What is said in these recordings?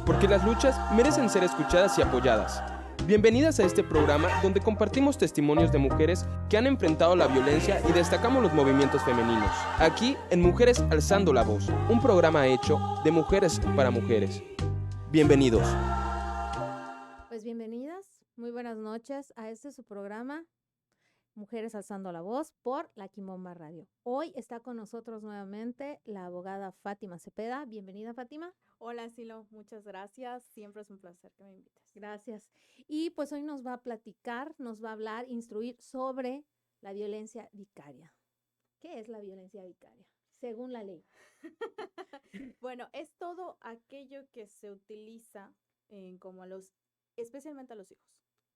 Porque las luchas merecen ser escuchadas y apoyadas. Bienvenidas a este programa donde compartimos testimonios de mujeres que han enfrentado la violencia y destacamos los movimientos femeninos. Aquí en Mujeres Alzando la Voz, un programa hecho de mujeres para mujeres. Bienvenidos. Pues bienvenidas, muy buenas noches a este su programa Mujeres Alzando la Voz por La Quimbomba Radio. Hoy está con nosotros nuevamente la abogada Fátima Cepeda. Bienvenida, Fátima. Hola, Silo, muchas gracias. Siempre es un placer que me invites. Gracias. Y pues hoy nos va a platicar, nos va a hablar, instruir sobre la violencia vicaria. ¿Qué es la violencia vicaria? Según la ley. Bueno, es todo aquello que se utiliza como especialmente a los hijos,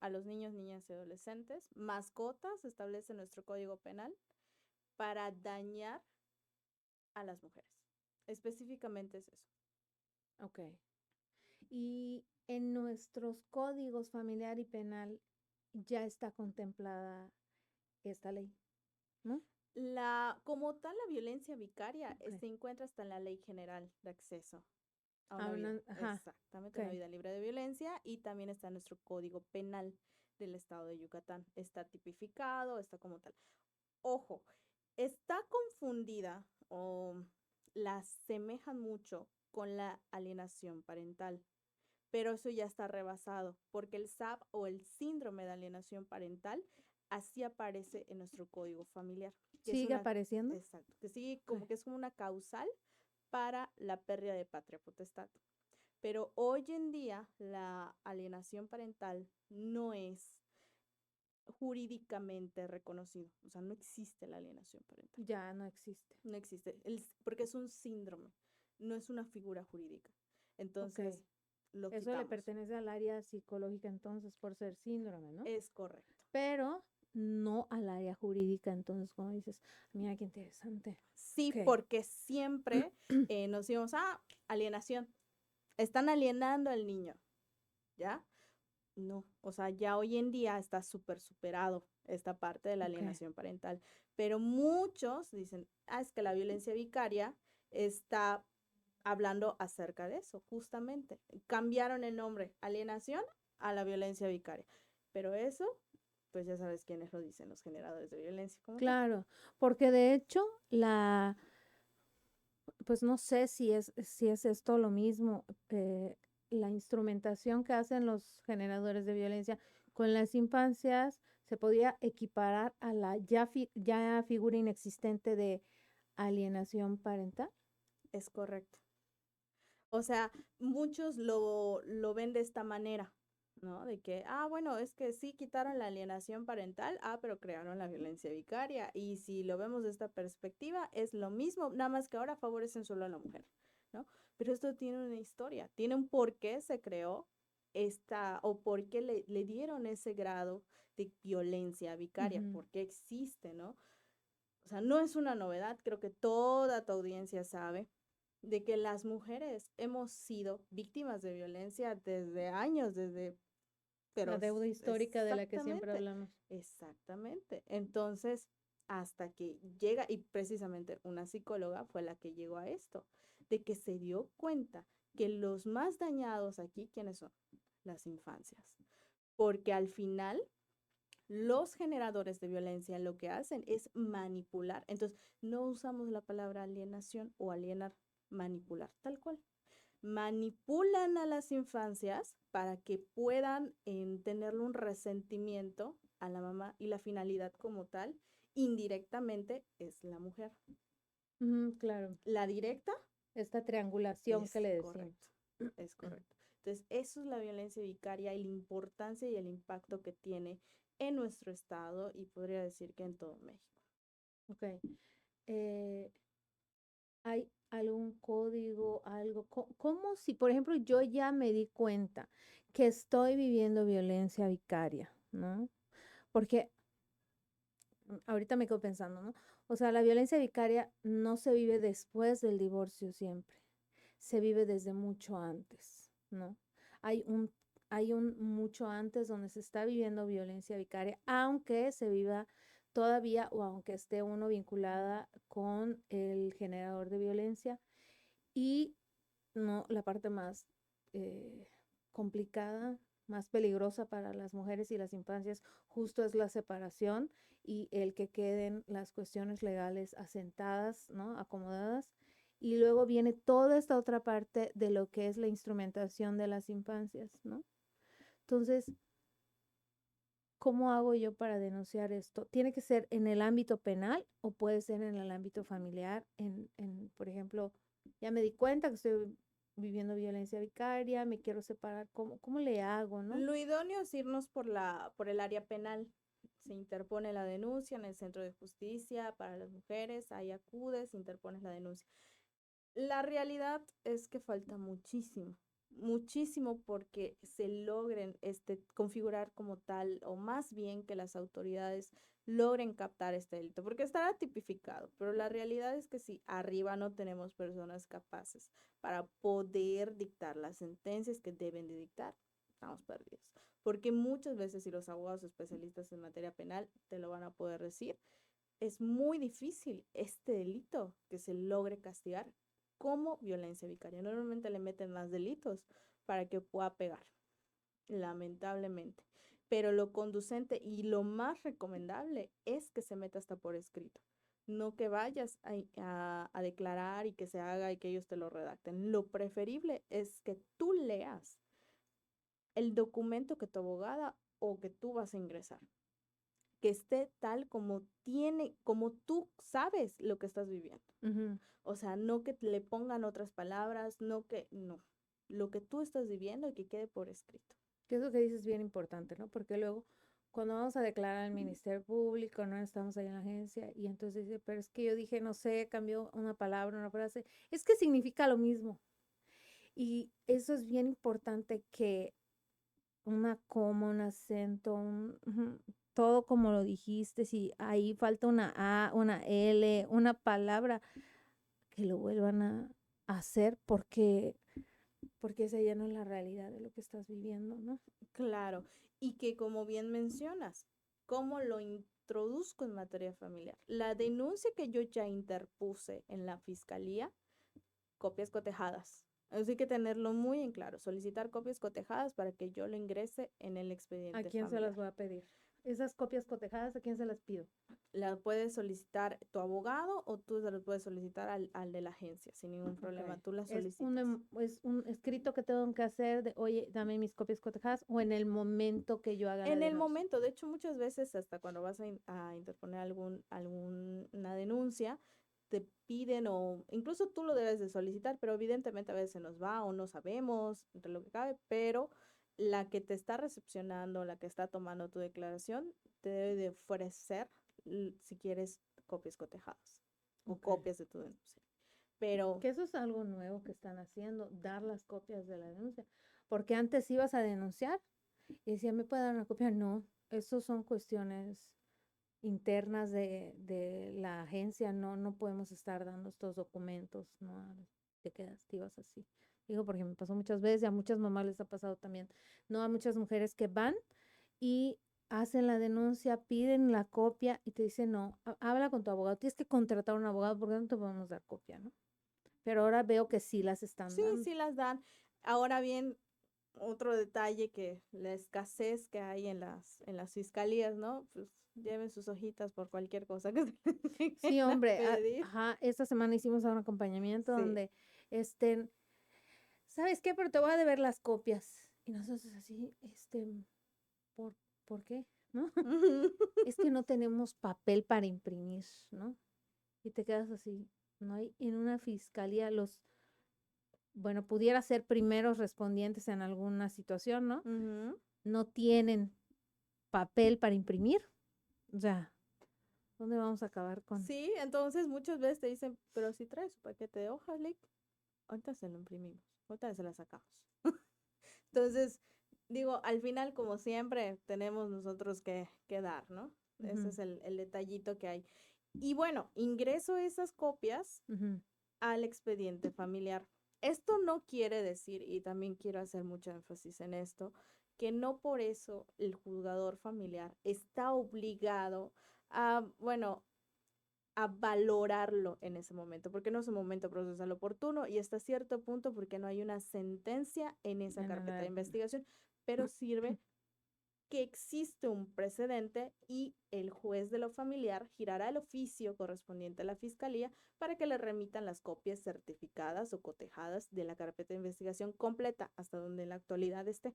a los niños, niñas y adolescentes, mascotas, establece nuestro Código Penal, para dañar a las mujeres. Específicamente es eso. Ok. Y en nuestros códigos familiar y penal ya está contemplada esta ley, ¿no? Como tal, la violencia vicaria Ok. se encuentra hasta en la Ley General de Acceso a Ah, una vida. ajá. Exactamente, Ok. una vida libre de violencia, y también está en nuestro Código Penal del Estado de Yucatán. Está tipificado, está como tal. Ojo, está confundida o la asemejan mucho con la alienación parental, pero eso ya está rebasado, porque el SAP o el síndrome de alienación parental así aparece en nuestro código familiar. ¿Sigue apareciendo? Exacto, que sigue como que es como una causal para la pérdida de patria potestad. Pero hoy en día la alienación parental no es jurídicamente reconocido, o sea, no existe la alienación parental. Ya no existe. No existe, porque es un síndrome, no es una figura jurídica. Entonces, Ok. lo Eso quitamos. le pertenece al área psicológica entonces por ser síndrome, ¿no? Es correcto. Pero no al área jurídica, entonces como dices, mira qué interesante. Sí, Ok. porque siempre nos decimos, alienación, están alienando al niño, ¿ya? No, o sea, ya hoy en día está súper superado esta parte de la Ok. alienación parental, pero muchos dicen, es que la violencia vicaria está hablando acerca de eso, justamente. Cambiaron el nombre, alienación, a la violencia vicaria, pero eso, pues ya sabes quiénes lo dicen, los generadores de violencia. Claro, porque de hecho pues no sé si es esto lo mismo, la instrumentación que hacen los generadores de violencia con las infancias se podía equiparar a la ya figura inexistente de alienación parental. Es correcto. O sea, muchos lo ven de esta manera, ¿no? De que, bueno, es que sí quitaron la alienación parental, pero crearon la violencia vicaria. Y si lo vemos de esta perspectiva, es lo mismo, nada más que ahora favorecen solo a la mujer, ¿no? Pero esto tiene una historia, tiene un por qué se creó o por qué le dieron ese grado de violencia vicaria, por qué existe, ¿no? O sea, no es una novedad, creo que toda tu audiencia sabe de que las mujeres hemos sido víctimas de violencia desde años, La deuda histórica de la que siempre hablamos. Exactamente. Entonces, hasta que llega, y precisamente una psicóloga fue la que llegó a esto, de que se dio cuenta que los más dañados aquí, ¿quiénes son? Las infancias. Porque al final los generadores de violencia lo que hacen es manipular. Entonces, no usamos la palabra alienación o alienar, manipular, tal cual. Manipulan a las infancias para que puedan tenerle un resentimiento a la mamá, y la finalidad como tal, indirectamente, es la mujer. Claro. La directa, esta triangulación que le decimos. Correcto, es correcto. Entonces, eso es la violencia vicaria y la importancia y el impacto que tiene en nuestro estado, y podría decir que en todo México. Ok. ¿Hay algún código, algo? ¿Cómo si, por ejemplo, yo ya me di cuenta que estoy viviendo violencia vicaria, ¿no? Porque ahorita me quedo pensando, ¿no? O sea, la violencia vicaria no se vive después del divorcio siempre, se vive desde mucho antes, ¿no? Hay un mucho antes donde se está viviendo violencia vicaria, aunque se viva todavía o aunque esté uno vinculada con el generador de violencia. Y no, la parte más complicada, más peligrosa para las mujeres y las infancias, justo es la separación y el que queden las cuestiones legales asentadas, ¿no? Acomodadas. Y luego viene toda esta otra parte de lo que es la instrumentación de las infancias, ¿no? Entonces, ¿cómo hago yo para denunciar esto? ¿Tiene que ser en el ámbito penal o puede ser en el ámbito familiar? Por ejemplo, ya me di cuenta que estoy viviendo violencia vicaria, me quiero separar, ¿cómo le hago, no? Lo idóneo es irnos por el área penal. Se interpone la denuncia en el Centro de Justicia para las Mujeres, ahí acudes, interpones la denuncia. La realidad es que falta muchísimo, muchísimo porque se logren configurar como tal, o más bien que las autoridades logren captar este delito, porque estará tipificado, pero la realidad es que si arriba no tenemos personas capaces para poder dictar las sentencias que deben de dictar, estamos perdidos. Porque muchas veces, si los abogados especialistas en materia penal te lo van a poder decir, es muy difícil este delito que se logre castigar como violencia vicaria. Normalmente le meten más delitos para que pueda pegar, lamentablemente. Pero lo conducente y lo más recomendable es que se meta hasta por escrito. No que vayas a declarar y que se haga y que ellos te lo redacten. Lo preferible es que tú leas el documento que tu abogada o que tú vas a ingresar, que esté tal como como tú sabes lo que estás viviendo. Ujú. O sea, no que le pongan otras palabras, no, lo que tú estás viviendo y que quede por escrito. Que eso que dices es bien importante, ¿no? Porque luego, cuando vamos a declarar al Ministerio Público, ¿no? Estamos ahí en la agencia y entonces dice, pero es que yo dije, no sé, cambió una palabra, una frase, es que significa lo mismo. Y eso es bien importante que una coma, un acento, todo como lo dijiste, si ahí falta una A, una L, una palabra, que lo vuelvan a hacer porque esa ya no es la realidad de lo que estás viviendo, ¿no? Claro, y que como bien mencionas, ¿cómo lo introduzco en materia familiar? La denuncia que yo ya interpuse en la fiscalía, copias cotejadas. Así que tenerlo muy en claro, solicitar copias cotejadas para que yo lo ingrese en el ¿A expediente quién se las familiar. voy a pedir? Esas copias cotejadas, ¿a quién se las pido? La puedes solicitar tu abogado o tú se lo puedes solicitar al de la agencia sin ningún problema. Ok. Tú las Es solicitas. es un escrito que tengo que hacer de, oye, dame mis copias cotejadas o en el momento que yo haga la En el denuncia. momento, de hecho, muchas veces hasta cuando vas a interponer alguna denuncia, te piden o incluso tú lo debes de solicitar, pero evidentemente a veces se nos va o no sabemos, entre lo que cabe, pero la que te está recepcionando, la que está tomando tu declaración, te debe de ofrecer, si quieres, copias cotejadas o Ok. copias de tu denuncia. Pero Que eso es algo nuevo que están haciendo, dar las copias de la denuncia. Porque antes ibas a denunciar y decía, ¿me puede dar una copia? No, eso son cuestiones internas de la agencia, no podemos estar dando estos documentos, ¿no? Te quedas, te ibas así. Digo, porque me pasó muchas veces y a muchas mamás les ha pasado también, ¿no? A muchas mujeres que van y hacen la denuncia, piden la copia y te dicen, no, habla con tu abogado, tienes que contratar a un abogado porque no te podemos dar copia, ¿no? Pero ahora veo que sí las están sí, dando. sí las dan. Ahora bien, otro detalle que la escasez que hay en las fiscalías, ¿no? Pues lleven sus hojitas por cualquier cosa que se les Sí, lleguen a hombre, pedir. ajá, esta semana hicimos un acompañamiento Sí. donde, este, ¿sabes qué? Pero te voy a deber las copias. Y nosotros así, ¿por, ¿por qué? ¿No? Es que no tenemos papel para imprimir, ¿no? Y te quedas así, no hay en una fiscalía bueno, pudiera ser primeros respondientes en alguna situación, ¿no? Ujú. No tienen papel para imprimir. O sea, ¿dónde vamos a acabar con? Sí, entonces muchas veces te dicen, pero si traes su paquete de hojas, Lick, ahorita se lo imprimimos, ahorita se la sacamos. Entonces, digo, al final, como siempre, tenemos nosotros que dar, ¿no? Ese Ujú, es el detallito que hay. Y bueno, ingreso esas copias ujú. al expediente familiar. Esto no quiere decir, y también quiero hacer mucho énfasis en esto, que no por eso el juzgador familiar está obligado a, bueno, a valorarlo en ese momento, porque no es un momento procesal oportuno y hasta cierto punto porque no hay una sentencia en esa En carpeta de la- investigación, pero sirve que existe un precedente y el juez de lo familiar girará el oficio correspondiente a la fiscalía para que le remitan las copias certificadas o cotejadas de la carpeta de investigación completa hasta donde en la actualidad esté.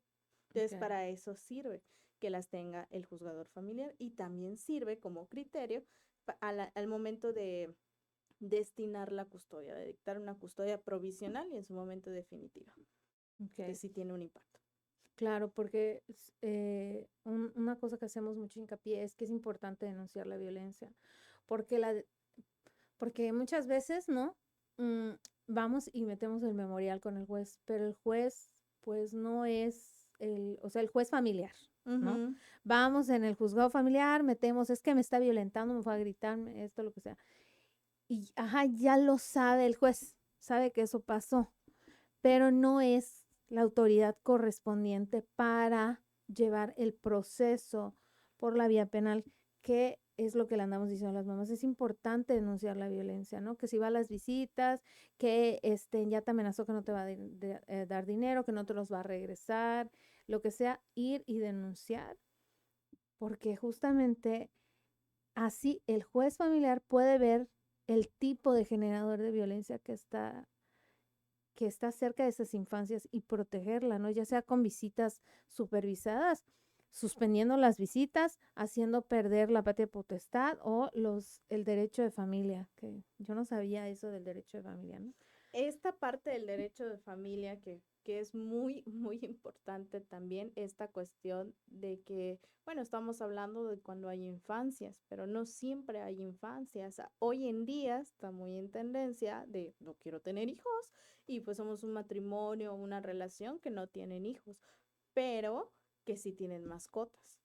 Entonces, Ok. para eso sirve que las tenga el juzgador familiar y también sirve como criterio al momento de destinar la custodia, de dictar una custodia provisional y en su momento definitiva. Ok. Entonces, sí tiene un impacto. Claro, porque una cosa que hacemos mucho hincapié es que es importante denunciar la violencia, porque, porque muchas veces, ¿no? Mm, vamos y metemos el memorial con el juez, pero el juez, pues no es o sea, el juez familiar, ¿no? Ujú. Vamos en el juzgado familiar, metemos, es que me está violentando, me fue a gritar, esto, lo que sea. Y, ajá, ya lo sabe el juez, sabe que eso pasó, pero no es la autoridad correspondiente para llevar el proceso por la vía penal, que es lo que le andamos diciendo a las mamás. Es importante denunciar la violencia, ¿no? Que si va a las visitas, que ya te amenazó que no te va a dar dinero, que no te los va a regresar, lo que sea, ir y denunciar, porque justamente así el juez familiar puede ver el tipo de generador de violencia que está cerca de esas infancias y protegerla, ¿no? Ya sea con visitas supervisadas, suspendiendo las visitas, haciendo perder la patria potestad o el derecho de familia, que yo no sabía eso del derecho de familia, ¿no? Esta parte del derecho de familia que es muy, muy importante también, esta cuestión de que, bueno, estamos hablando de cuando hay infancias, pero no siempre hay infancias. Hoy en día está muy en tendencia de no quiero tener hijos y pues somos un matrimonio, una relación que no tienen hijos, pero que sí tienen mascotas.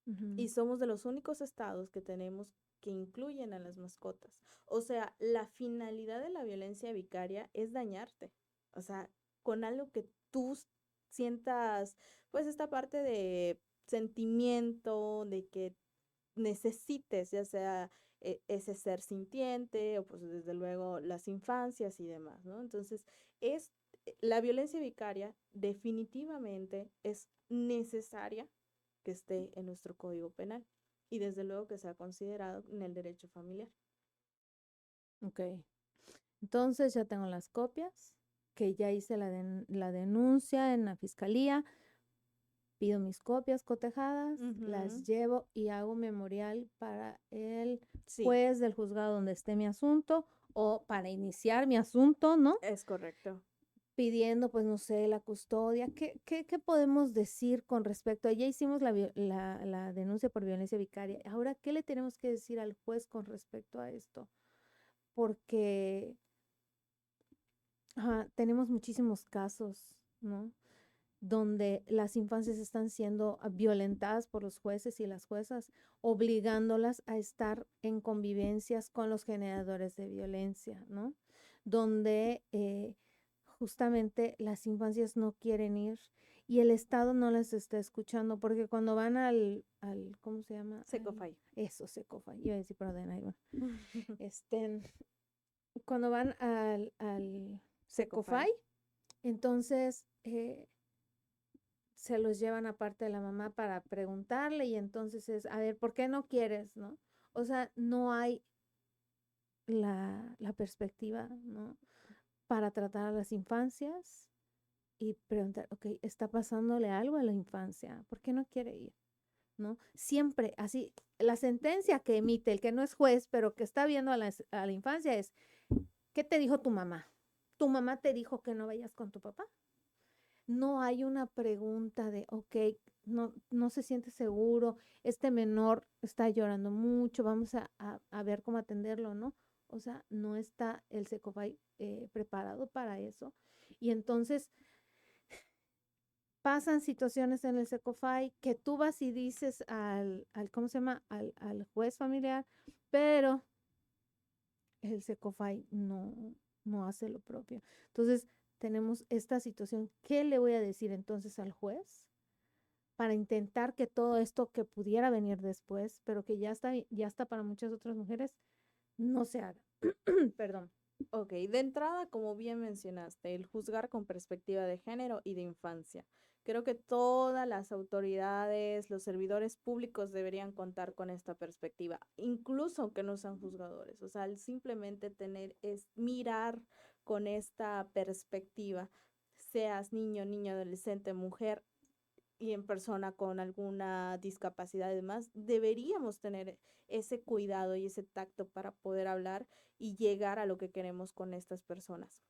Ujú. Y somos de los únicos estados que tenemos que incluyen a las mascotas. O sea, la finalidad de la violencia vicaria es dañarte. O sea, con algo que tú sientas, pues esta parte de sentimiento, de que necesites, ya sea ese ser sintiente o pues desde luego las infancias y demás, ¿no? Entonces, la violencia vicaria definitivamente es necesaria que esté en nuestro Código Penal y desde luego que sea considerado en el derecho familiar. Ok. Entonces ya tengo las copias, que ya hice la denuncia en la fiscalía, pido mis copias cotejadas, las Ujú. llevo y hago memorial para el Sí, juez del juzgado donde esté mi asunto o para iniciar mi asunto, ¿no? es correcto. Pidiendo, pues, no sé, la custodia. ¿Qué podemos decir con respecto a, ya hicimos la denuncia por violencia vicaria? Ahora, ¿qué le tenemos que decir al juez con respecto a esto? Porque tenemos muchísimos casos, ¿no? Donde las infancias están siendo violentadas por los jueces y las juezas, obligándolas a estar en convivencias con los generadores de violencia, ¿no? Donde justamente las infancias no quieren ir y el Estado no las está escuchando, porque cuando van ¿cómo se llama? Secofay. Eso, Secofay, iba a decir, perdón, ahí va. Este, cuando van al Secofay. Secofay, entonces se los llevan aparte de la mamá para preguntarle y entonces es, a ver, ¿por qué no quieres, no? O sea, no hay la perspectiva, ¿no? Para tratar a las infancias y preguntar, ok, ¿está pasándole algo a la infancia? ¿Por qué no quiere ir? ¿No? Siempre así, la sentencia que emite el que no es juez, pero que está viendo a la infancia es, ¿qué te dijo tu mamá? ¿Tu mamá te dijo que no vayas con tu papá? No hay una pregunta de, ok, no se siente seguro, este menor está llorando mucho, vamos a ver cómo atenderlo, ¿no? O sea, no está el Secofay preparado para eso. Y entonces pasan situaciones en el Secofay que tú vas y dices ¿cómo se llama? Al juez familiar, pero el Secofay no hace lo propio. Entonces, tenemos esta situación. ¿Qué le voy a decir entonces al juez para intentar que todo esto que pudiera venir después, pero que ya está para muchas otras mujeres, no se haga. Perdón. Ok, de entrada, como bien mencionaste, el juzgar con perspectiva de género y de infancia. Creo que todas las autoridades, los servidores públicos deberían contar con esta perspectiva, incluso aunque no sean juzgadores. O sea, el simplemente tener es mirar con esta perspectiva, seas niño, niña, adolescente, mujer y en persona con alguna discapacidad y demás, deberíamos tener ese cuidado y ese tacto para poder hablar y llegar a lo que queremos con estas personas.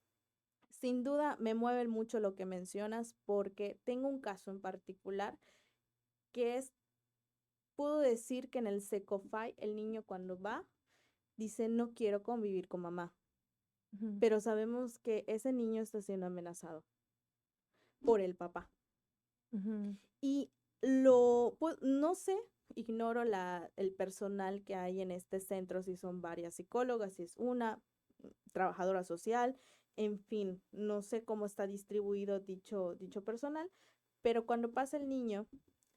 Sin duda me mueve mucho lo que mencionas porque tengo un caso en particular que es, puedo decir que en el Secofy el niño cuando va dice no quiero convivir con mamá, Ujú, pero sabemos que ese niño está siendo amenazado por el papá. ujú, Y pues, no sé, ignoro el personal que hay en este centro, si son varias psicólogas, si es una trabajadora social, en fin, no sé cómo está distribuido dicho personal, pero cuando pasa el niño,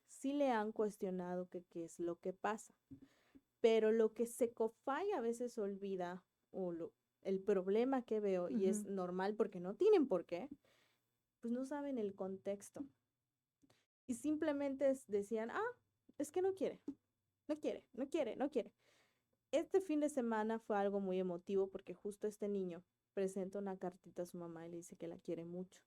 sí le han cuestionado que qué es lo que pasa. Pero lo que Secofy a veces olvida, el problema que veo, y es ujú. normal porque no tienen por qué, pues no saben el contexto. Y simplemente decían, es que no quiere, no quiere, no quiere, no quiere. Este fin de semana fue algo muy emotivo porque justo este niño presenta una cartita a su mamá y le dice que la quiere mucho.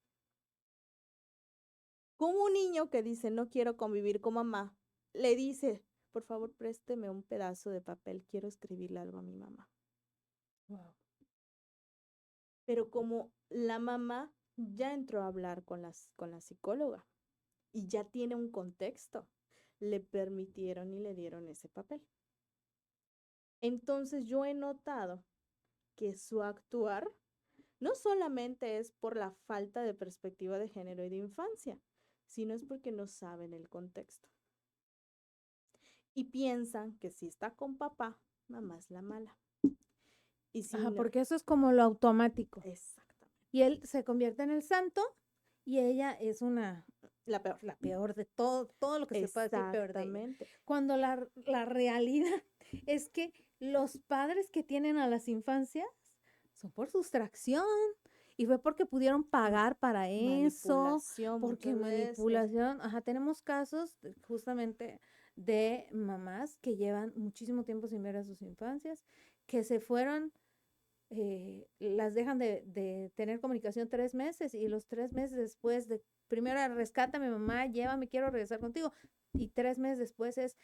Como un niño que dice, no quiero convivir con mamá, le dice, por favor, présteme un pedazo de papel, quiero escribirle algo a mi mamá. Wow. Pero como la mamá ya entró a hablar con la psicóloga y ya tiene un contexto, le permitieron y le dieron ese papel. Entonces yo he notado que su actuar no solamente es por la falta de perspectiva de género y de infancia, sino es porque no saben el contexto. Y piensan que si está con papá, mamá es la mala. Y si Ajá, no, porque eso es como lo automático. exactamente, Y él se convierte en el santo y ella es la peor. la peor de todo, todo lo que se puede decir peor de ella. Exactamente. Cuando la realidad es que los padres que tienen a las infancias son por sustracción y fue porque pudieron pagar para eso, Manipulación porque muchas veces. manipulación, ajá, tenemos casos justamente de mamás que llevan muchísimo tiempo sin ver a sus infancias, que se fueron las dejan de tener comunicación 3 meses y los 3 meses después de, primero rescátame mamá, llévame, quiero regresar contigo y 3 meses después es,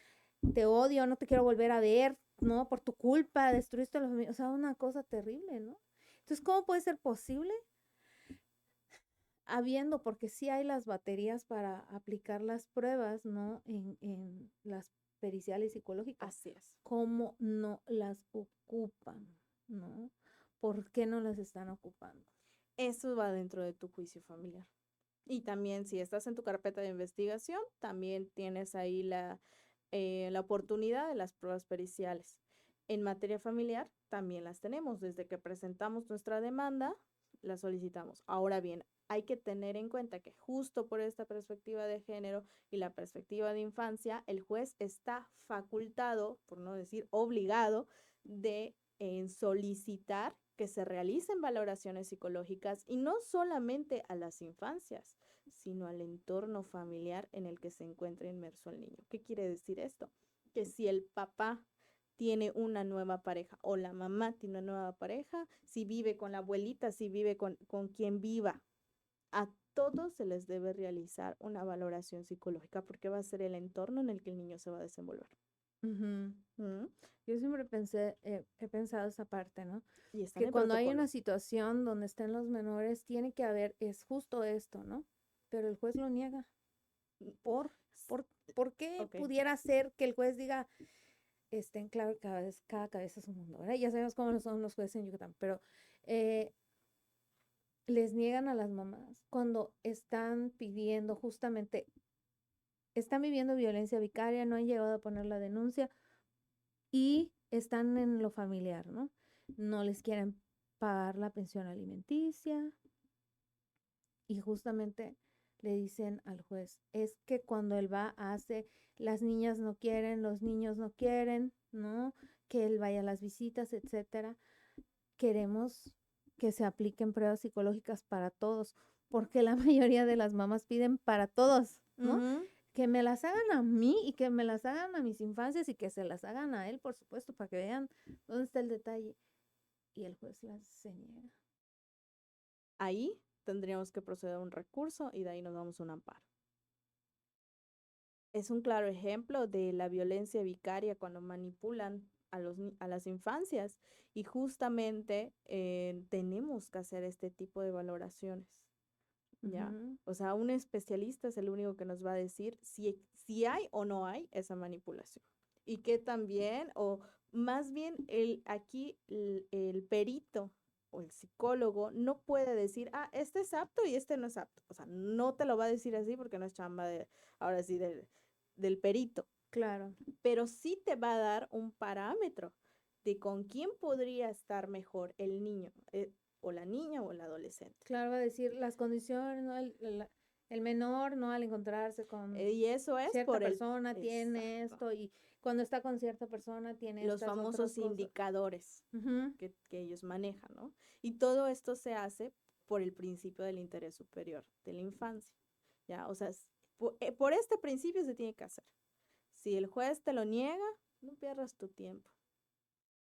te odio, no te quiero volver a ver, ¿no? Por tu culpa, destruiste a los míos, o sea, una cosa terrible, ¿no? Entonces, ¿cómo puede ser posible? Habiendo, porque sí hay las baterías para aplicar las pruebas, ¿no? En las periciales psicológicas, Así es. ¿cómo no las ocupan, ¿no? ¿Por qué no las están ocupando? Eso va dentro de tu juicio familiar. Y también si estás en tu carpeta de investigación, también tienes ahí la oportunidad de las pruebas periciales. En materia familiar, también las tenemos. Desde que presentamos nuestra demanda, la solicitamos. Ahora bien, hay que tener en cuenta que justo por esta perspectiva de género y la perspectiva de infancia, el juez está facultado, por no decir obligado, de solicitar que se realicen valoraciones psicológicas y no solamente a las infancias, sino al entorno familiar en el que se encuentra inmerso el niño. ¿Qué quiere decir esto? Que si el papá tiene una nueva pareja o la mamá tiene una nueva pareja, si vive con la abuelita, si vive con quien viva, a todos se les debe realizar una valoración psicológica porque va a ser el entorno en el que el niño se va a desenvolver. Ujú. ¿Mm? Yo siempre he pensado esa parte, ¿no? Y está en Que el cuando hay protocolo. una situación donde estén los menores, tiene que haber, es justo esto, ¿no? Pero el juez lo niega. ¿Por, por, ¿por qué Ok. pudiera ser que el juez diga, estén claro, cada cabeza es un mundo, ¿verdad? Ya sabemos cómo son los jueces en Yucatán, pero eh, les niegan a las mamás cuando están pidiendo justamente, están viviendo violencia vicaria, no han llegado a poner la denuncia y están en lo familiar, ¿no? No les quieren pagar la pensión alimenticia y justamente le dicen al juez, es que cuando él va, hace, las niñas no quieren, los niños no quieren, ¿no? que él vaya a las visitas, etcétera. Queremos que se apliquen pruebas psicológicas para todos, porque la mayoría de las mamás piden para todos, ¿no? Ujú. Que me las hagan a mí y que me las hagan a mis infancias y que se las hagan a él, por supuesto, para que vean dónde está el detalle. Y el juez se niega. Ahí tendríamos que proceder a un recurso y de ahí nos damos un amparo. Es un claro ejemplo de la violencia vicaria cuando manipulan a las infancias y justamente tenemos que hacer este tipo de valoraciones, ¿ya? Ujú. O sea, un especialista es el único que nos va a decir si hay o no hay esa manipulación. Y que también, o más bien aquí el perito o el psicólogo no puede decir, este es apto y este no es apto. O sea, no te lo va a decir así porque no es chamba ahora sí, del perito. Claro. Pero sí te va a dar un parámetro de con quién podría estar mejor el niño, o la niña o el adolescente. Claro, va a decir las condiciones, ¿no? El menor, ¿no? Al encontrarse con Y eso es cierta por persona, tiene exacto, esto, y cuando está con cierta persona, tiene los estas otras famosos cosas. indicadores Ujú. que ellos manejan, ¿no? Y todo esto se hace por el principio del interés superior de la infancia, ¿ya? O sea, por este principio se tiene que hacer. Si el juez te lo niega, no pierdas tu tiempo.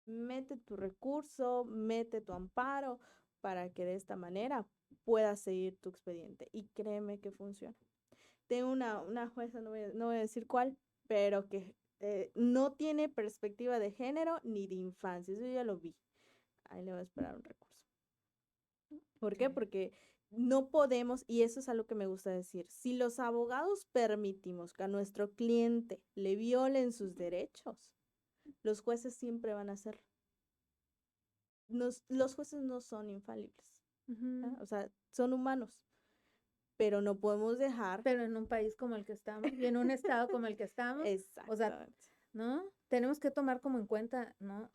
Mete tu recurso, mete tu amparo para que de esta manera puedas seguir tu expediente. Y créeme que funciona. Tengo una jueza, no voy a decir cuál, pero que no tiene perspectiva de género ni de infancia. Eso ya lo vi. Ahí le voy a esperar un recurso. ¿Por qué? Ok. Porque no podemos, y eso es algo que me gusta decir, si los abogados permitimos que a nuestro cliente le violen sus derechos, los jueces siempre van a hacerlo. Los jueces no son infalibles, ¿ya? Ujú. O sea, son humanos, pero no podemos dejar. Pero en un país como el que estamos y en un estado como el que estamos, o sea, Exactamente. ¿no? Tenemos que tomar como en cuenta, ¿no?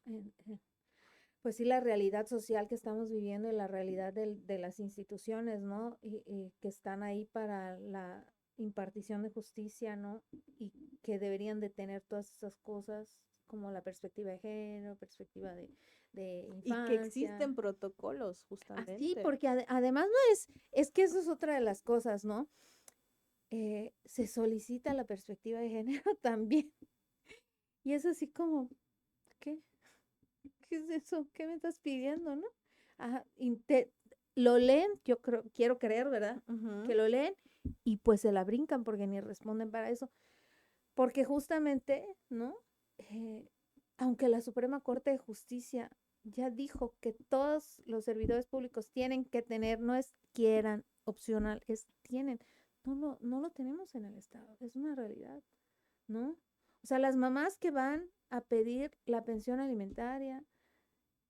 Pues sí, la realidad social que estamos viviendo y la realidad de las instituciones, ¿no? Y que están ahí para la impartición de justicia, ¿no? Y que deberían de tener todas esas cosas como la perspectiva de género, perspectiva de Y que infancia. existen protocolos, Así, justamente. porque además no es que eso es otra de las cosas, ¿no? Se solicita la perspectiva de género también. Y es así como, ¿qué? ¿Qué es eso? ¿Qué me estás pidiendo, no? Ajá, lo leen, quiero creer, ¿verdad? Ujú. Que lo leen y pues se la brincan porque ni responden para eso. Porque justamente, ¿no? Aunque la Suprema Corte de Justicia ya dijo que todos los servidores públicos tienen que tener, no es quieran, opcional, es tienen. No lo tenemos en el Estado, es una realidad, ¿no? O sea, las mamás que van a pedir la pensión alimentaria,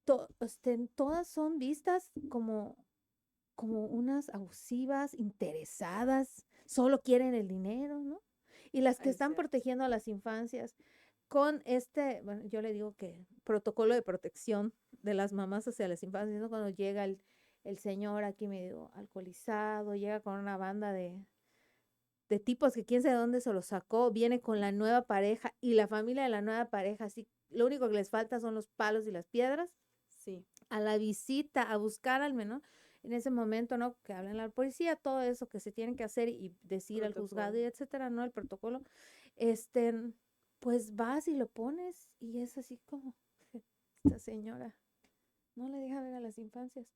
todas son vistas como unas abusivas, interesadas, solo quieren el dinero, ¿no? Y las que Es están cierto. protegiendo a las infancias con bueno, yo le digo que protocolo de protección de las mamás hacia las infancias, ¿no? Cuando llega el señor aquí medio alcoholizado, llega con una banda de tipos que quién sabe dónde se los sacó, viene con la nueva pareja y la familia de la nueva pareja, así, lo único que les falta son los palos y las piedras, Sí. a la visita, a buscar al menor, en ese momento, ¿no? Que hablen la policía, todo eso que se tiene que hacer y decir al juzgado y etcétera, ¿no? El protocolo, este, pues vas y lo pones y es así como, esta señora no le deja ver a las infancias.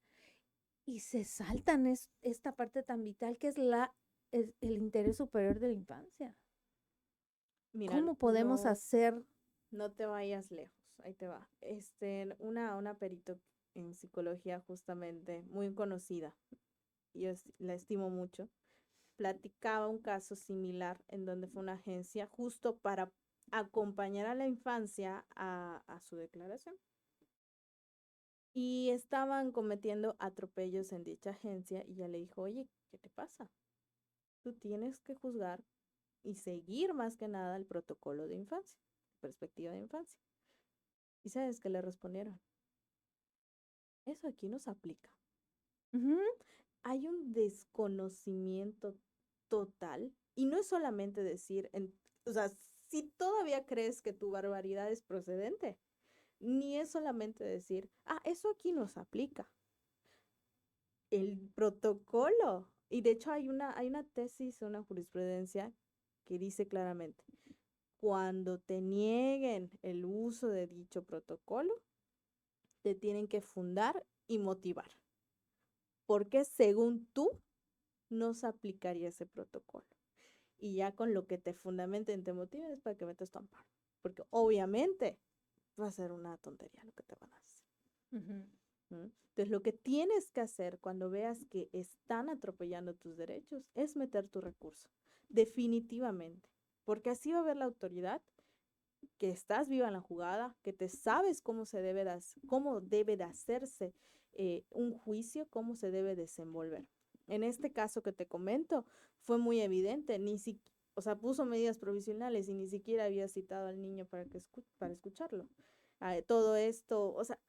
Y se saltan esta parte tan vital que es el interés superior de la infancia. Mira, ¿Cómo podemos hacer? no te vayas lejos. Ahí te va. Una perito en psicología justamente, muy conocida, yo la estimo mucho, platicaba un caso similar en donde fue una agencia justo para acompañar a la infancia a su declaración. Y estaban cometiendo atropellos en dicha agencia y ella le dijo, oye, ¿qué te pasa? Tú tienes que juzgar y seguir más que nada el protocolo de infancia, perspectiva de infancia. ¿Y sabes qué le respondieron? Eso aquí no se aplica. Ujú. Hay un desconocimiento total y no es solamente decir, o sea, si todavía crees que tu barbaridad es procedente, ni es solamente decir, eso aquí nos aplica. El protocolo, y de hecho hay una tesis, una jurisprudencia que dice claramente, cuando te nieguen el uso de dicho protocolo, te tienen que fundar y motivar. Porque según tú, no se aplicaría ese protocolo. Y ya con lo que te fundamenten, te motiven, es para que metas tu amparo. Porque obviamente va a ser una tontería lo que te van a hacer. Entonces, lo que tienes que hacer cuando veas que están atropellando tus derechos es meter tu recurso. Definitivamente. Porque así va a ver la autoridad que estás viva en la jugada, que te sabes cómo debe de hacerse un juicio, cómo se debe desenvolver. En este caso que te comento, fue muy evidente, o sea, puso medidas provisionales y ni siquiera había citado al niño para escucharlo. Todo esto, o sea,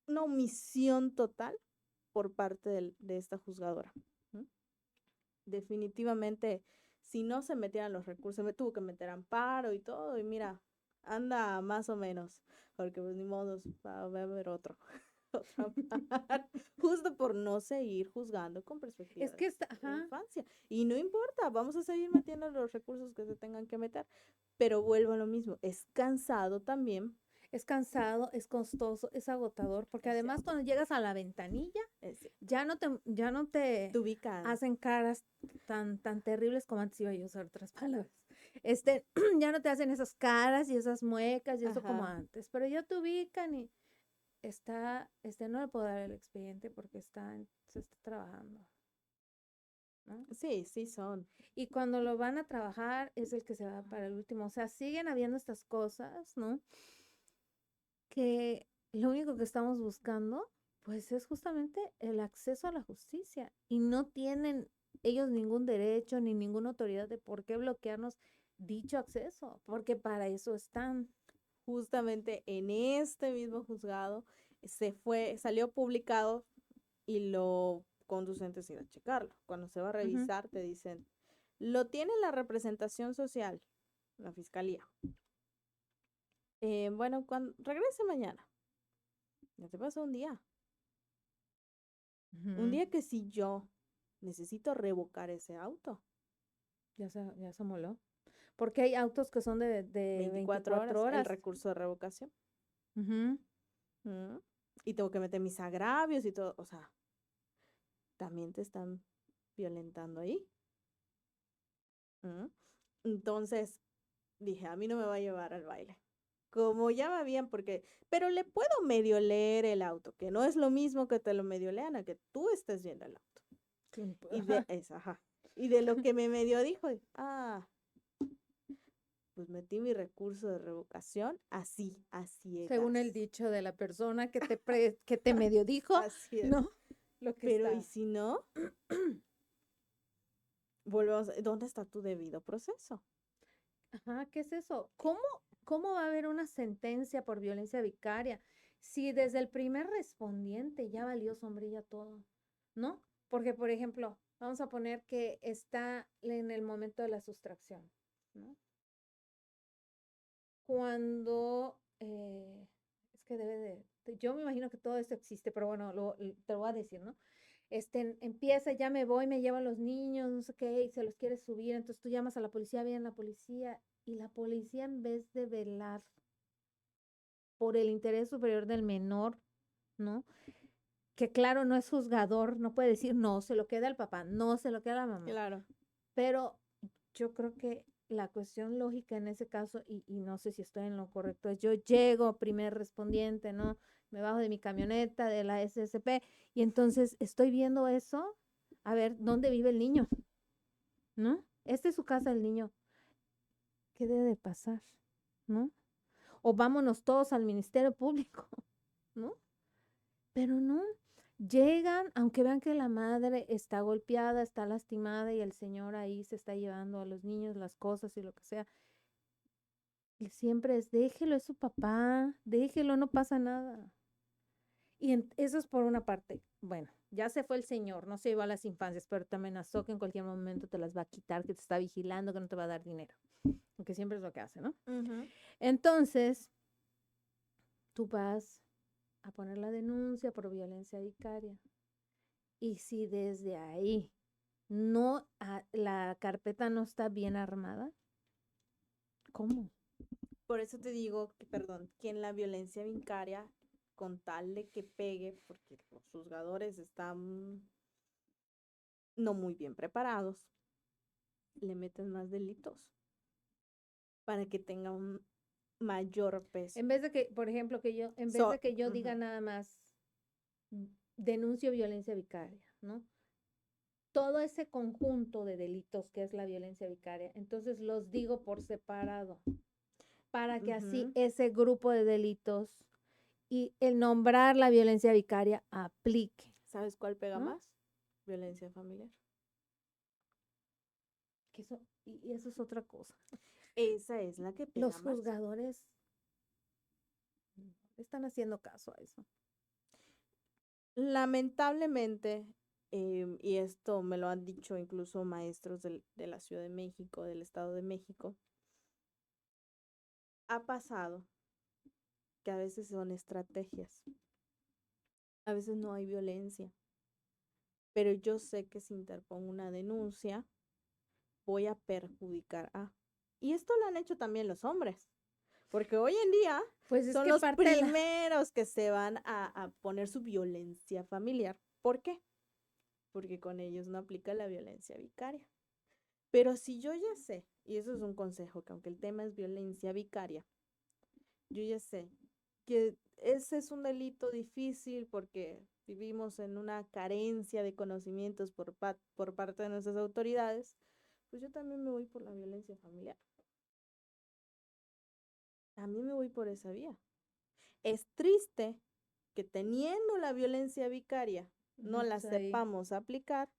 una omisión total por parte de esta juzgadora. Definitivamente, si no se metieran los recursos, me tuvo que meter amparo y todo, y mira, anda más o menos, porque pues ni modo, va a haber otro justo por no seguir juzgando con perspectiva Es que de infancia. Y no importa, vamos a seguir metiendo los recursos que se tengan que meter, pero vuelvo a lo mismo, es cansado también. Es cansado, es costoso, es agotador, porque además cuando llegas a la ventanilla, ya no te ubican. hacen caras tan terribles como antes iba yo a usar otras palabras. Ya no te hacen esas caras y esas muecas y eso como antes, pero ya te ubican y no le puedo dar el expediente porque se está trabajando, ¿no? Sí, sí son. Y cuando lo van a trabajar es el que se va para el último. O sea, siguen habiendo estas cosas, ¿no? Que lo único que estamos buscando, pues es justamente el acceso a la justicia. Y no tienen ellos ningún derecho ni ninguna autoridad de por qué bloquearnos dicho acceso, porque para eso están. Justamente en este mismo juzgado salió publicado y lo conducente es ir a checarlo. Cuando se va a revisar, te dicen, lo tiene la representación social, la fiscalía. Bueno, cuando regrese mañana. Ya te pasó un día. Un día que si yo necesito revocar ese auto. Ya se moló. Porque hay autos que son de 24 horas. El recurso de revocación. Y tengo que meter mis agravios y todo. O sea, también te están violentando ahí. Entonces, dije, a mí no me va a llevar al baile. Como ya va bien, pero le puedo medio leer el auto, que no es lo mismo que te lo medio lean a que tú estés viendo el auto. Y de lo que me medio dijo, pues metí mi recurso de revocación, así es. Según el dicho de la persona que te medio dijo, así es. ¿no? Pero ¿y si no? Volvemos, ¿dónde está tu debido proceso? Ajá, ¿qué es eso? ¿Cómo va a haber una sentencia por violencia vicaria si desde el primer respondiente ya valió sombrilla todo, ¿no? Porque, por ejemplo, vamos a poner que está en el momento de la sustracción, ¿no? Cuando, es que yo me imagino que todo esto existe, pero bueno, te lo voy a decir, ¿no? Empieza, ya me voy, me llevo a los niños, no sé qué, y se los quieres subir, entonces tú llamas a la policía, viene la policía, y la policía en vez de velar por el interés superior del menor, ¿no? Que claro, no es juzgador, no puede decir, no, se lo queda el papá, no, se lo queda la mamá. Claro. Pero yo creo que la cuestión lógica en ese caso, y no sé si estoy en lo correcto, es yo llego, primer respondiente, ¿no? Me bajo de mi camioneta, de la SSP, y entonces estoy viendo eso, a ver, ¿dónde vive el niño? ¿No? Esta es su casa del niño. ¿Qué debe de pasar? ¿No? O vámonos todos al Ministerio Público, ¿no? Pero no, llegan, aunque vean que la madre está golpeada, está lastimada y el señor ahí se está llevando a los niños las cosas y lo que sea. Y siempre es, déjelo, es su papá, déjelo, no pasa nada. Y eso es por una parte. Bueno, ya se fue el señor, no se iba a las infancias, pero te amenazó que en cualquier momento te las va a quitar, que te está vigilando, que no te va a dar dinero. Porque siempre es lo que hace, ¿no? Entonces, tú vas a poner la denuncia por violencia vicaria. Y si desde ahí la carpeta no está bien armada, ¿cómo? Por eso te digo que, perdón, que en la violencia vicaria, con tal de que pegue, porque los juzgadores están no muy bien preparados, le meten más delitos para que tenga un mayor peso. En vez de que, por ejemplo, en vez de que yo diga nada más denuncio violencia vicaria, ¿no? Todo ese conjunto de delitos que es la violencia vicaria, entonces los digo por separado, para que así ese grupo de delitos y el nombrar la violencia vicaria aplique. ¿Sabes cuál pega ¿no? más? Violencia familiar. Y eso es otra cosa. Esa es la que pega Los más. juzgadores están haciendo caso a eso. Lamentablemente, y esto me lo han dicho incluso maestros de la Ciudad de México, del Estado de México, ha pasado que a veces son estrategias, a veces no hay violencia, pero yo sé que si interpongo una denuncia, voy a perjudicar a. Y esto lo han hecho también los hombres, porque hoy en día pues son los primeros que se van a poner su violencia familiar. ¿Por qué? Porque con ellos no aplica la violencia vicaria. Pero si yo ya sé, y eso es un consejo, que aunque el tema es violencia vicaria, yo ya sé que ese es un delito difícil porque vivimos en una carencia de conocimientos por parte de nuestras autoridades, pues yo también me voy por la violencia familiar. También me voy por esa vía. Es triste que teniendo la violencia vicaria no la sepamos aplicar,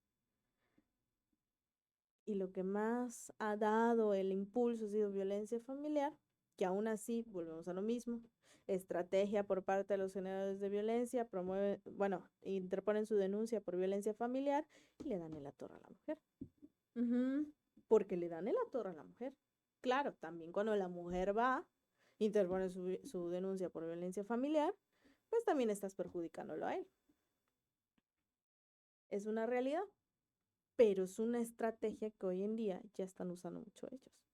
y lo que más ha dado el impulso ha sido violencia familiar, que aún así, volvemos a lo mismo, estrategia por parte de los generadores de violencia, interponen su denuncia por violencia familiar y le dan en la torre a la mujer. Porque le dan en la torre a la mujer. Claro, también cuando la mujer va, interpone su denuncia por violencia familiar, pues también estás perjudicándolo a él. Es una realidad, pero es una estrategia que hoy en día ya están usando mucho ellos.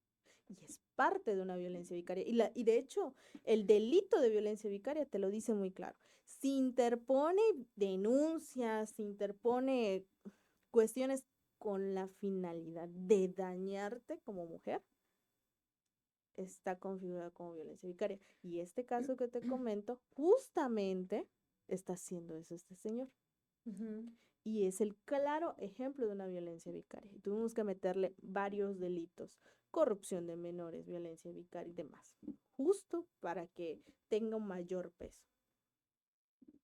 Y es parte de una violencia vicaria. Y de hecho, el delito de violencia vicaria te lo dice muy claro. Si interpone denuncias, si interpone cuestiones con la finalidad de dañarte como mujer, está configurado como violencia vicaria. Y este caso que te comento, justamente está haciendo eso este señor. Y es el claro ejemplo de una violencia vicaria. Y tuvimos que meterle varios delitos, corrupción de menores, violencia vicaria y demás, justo para que tenga un mayor peso.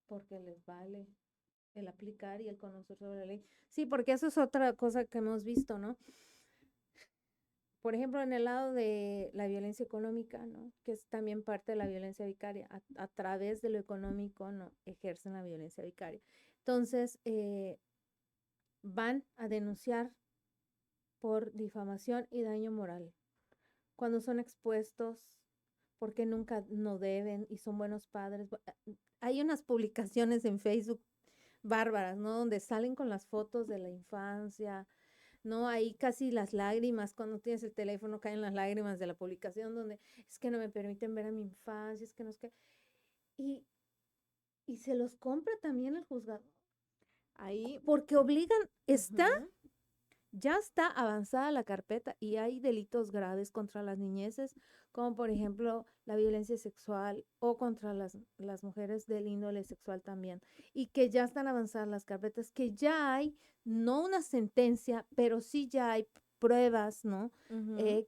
Porque les vale el aplicar y el conocer sobre la ley. Sí, porque eso es otra cosa que hemos visto, ¿no? Por ejemplo, en el lado de la violencia económica, ¿no? Que es también parte de la violencia vicaria, a través de lo económico, ¿no? Ejercen la violencia vicaria. Entonces, van a denunciar por difamación y daño moral. Cuando son expuestos porque nunca no deben y son buenos padres. Hay unas publicaciones en Facebook bárbaras, ¿no? Donde salen con las fotos de la infancia, ¿no? Ahí casi las lágrimas, cuando tienes el teléfono caen las lágrimas de la publicación, donde es que no me permiten ver a mi infancia, es que no es que... Y se los compra también el juzgador. Ahí... Porque obligan, ya está avanzada la carpeta y hay delitos graves contra las niñeces, como por ejemplo la violencia sexual o contra las mujeres del índole sexual también, y que ya están avanzadas las carpetas, que ya hay, no una sentencia, pero sí ya hay pruebas, ¿no?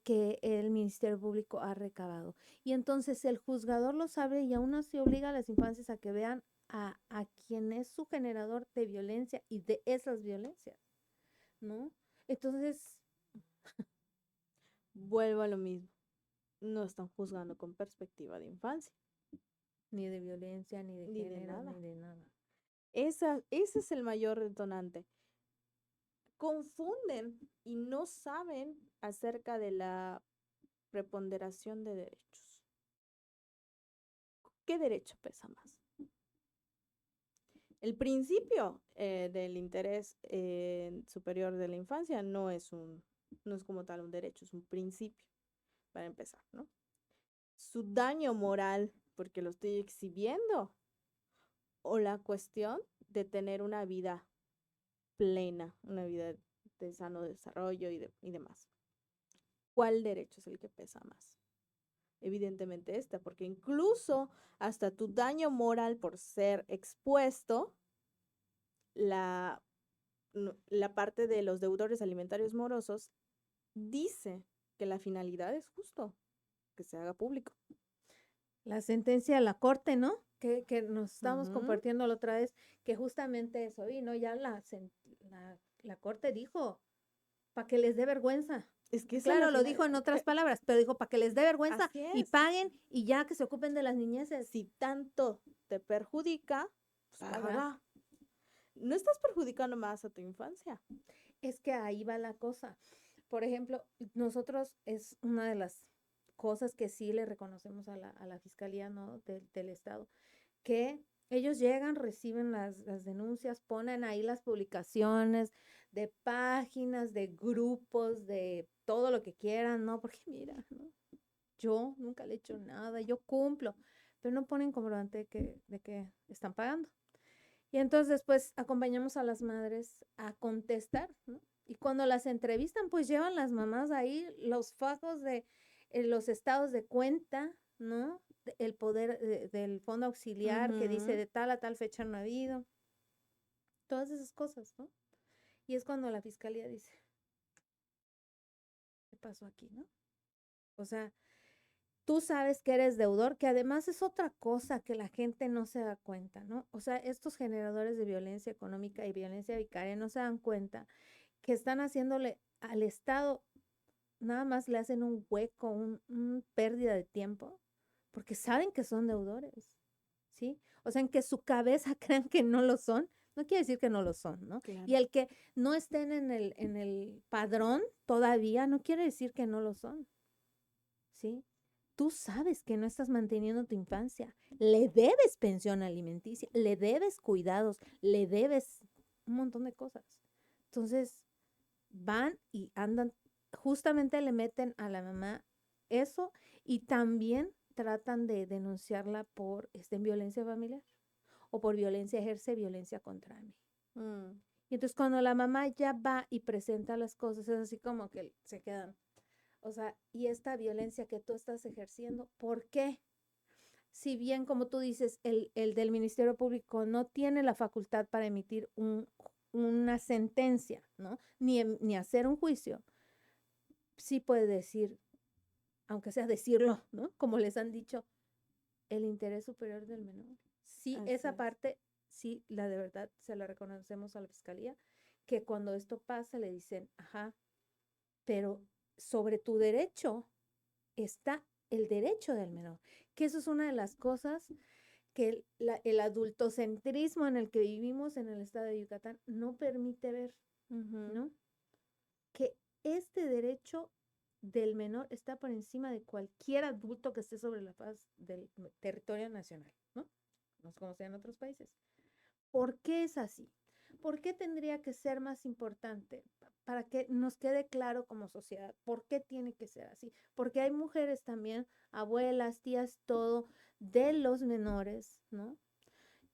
Que el Ministerio Público ha recabado. Y entonces el juzgador lo sabe y aún así obliga a las infancias a que vean a quien es su generador de violencia y de esas violencias, ¿no? Entonces, vuelvo a lo mismo. No están juzgando con perspectiva de infancia. Ni de violencia, ni de género, ni de nada. Ese es el mayor detonante. Confunden y no saben acerca de la preponderación de derechos. ¿qué derecho pesa más? El principio del interés superior de la infancia no es como tal un derecho, es un principio, para empezar, ¿no? Su daño moral, porque lo estoy exhibiendo, o la cuestión de tener una vida plena, una vida de sano desarrollo y demás. ¿Cuál derecho es el que pesa más? Evidentemente porque incluso hasta tu daño moral por ser expuesto, la parte de los deudores alimentarios morosos dice que la finalidad es justo que se haga público. La sentencia de la corte, ¿no? Que nos estamos Ujú. compartiendo la otra vez, que justamente eso vino, ya la corte dijo, para que les dé vergüenza. Es que Claro, lo dijo en otras palabras, pero dijo para que les dé vergüenza Así y es. paguen y ya que se ocupen de las niñeces. Si tanto te perjudica, pues Paga. paga. No estás perjudicando más a tu infancia. Es que ahí va la cosa. Por ejemplo, nosotros es una de las cosas que sí le reconocemos a la Fiscalía, ¿no? del Estado, que ellos llegan, reciben las denuncias, ponen ahí las publicaciones de páginas, de grupos, de todo lo que quieran, ¿no? Porque mira, ¿no? Yo nunca le he hecho nada, yo cumplo, pero no ponen comprobante de que están pagando. Y entonces después acompañamos a las madres a contestar, ¿no? Y cuando las entrevistan, pues llevan las mamás ahí los fajos de los estados de cuenta, ¿no? El poder del fondo auxiliar que dice Ujú. de tal a tal fecha no ha habido. Todas esas cosas, ¿no? Y es cuando la fiscalía dice, ¿qué pasó aquí, no? O sea, tú sabes que eres deudor, que además es otra cosa que la gente no se da cuenta, ¿no? O sea, estos generadores de violencia económica y violencia vicaria no se dan cuenta que están haciéndole al Estado, nada más le hacen un hueco, un pérdida de tiempo, porque saben que son deudores, ¿sí? O sea, en que su cabeza crean que no lo son, no quiere decir que no lo son, ¿no? Claro. Y el que no estén en el padrón todavía no quiere decir que no lo son, ¿sí? Tú sabes que no estás manteniendo tu infancia, le debes pensión alimenticia, le debes cuidados, le debes un montón de cosas. Entonces, van y andan, justamente le meten a la mamá eso y también tratan de denunciarla por violencia familiar o por ejerce violencia contra mí. Mm. Y entonces cuando la mamá ya va y presenta las cosas, es así como que se quedan. O sea, y esta violencia que tú estás ejerciendo, ¿por qué? Si bien, como tú dices, el del Ministerio Público no tiene la facultad para emitir una sentencia, ¿no? Ni hacer un juicio, sí puede decir, aunque sea decirlo, ¿no? Como les han dicho, el interés superior del menor. Sí, Así esa es. parte, sí, la de verdad se la reconocemos a la Fiscalía, que cuando esto pasa le dicen, ajá, pero sobre tu derecho está el derecho del menor, que eso es una de las cosas que el adultocentrismo en el que vivimos en el estado de Yucatán no permite ver, Ujú. ¿no? Que este derecho del menor está por encima de cualquier adulto que esté sobre la faz del territorio nacional, ¿no? No sé cómo sea en otros países. ¿Por qué es así? ¿Por qué tendría que ser más importante? Para que nos quede claro como sociedad, ¿por qué tiene que ser así? Porque hay mujeres también, abuelas, tías, todo, de los menores, ¿no?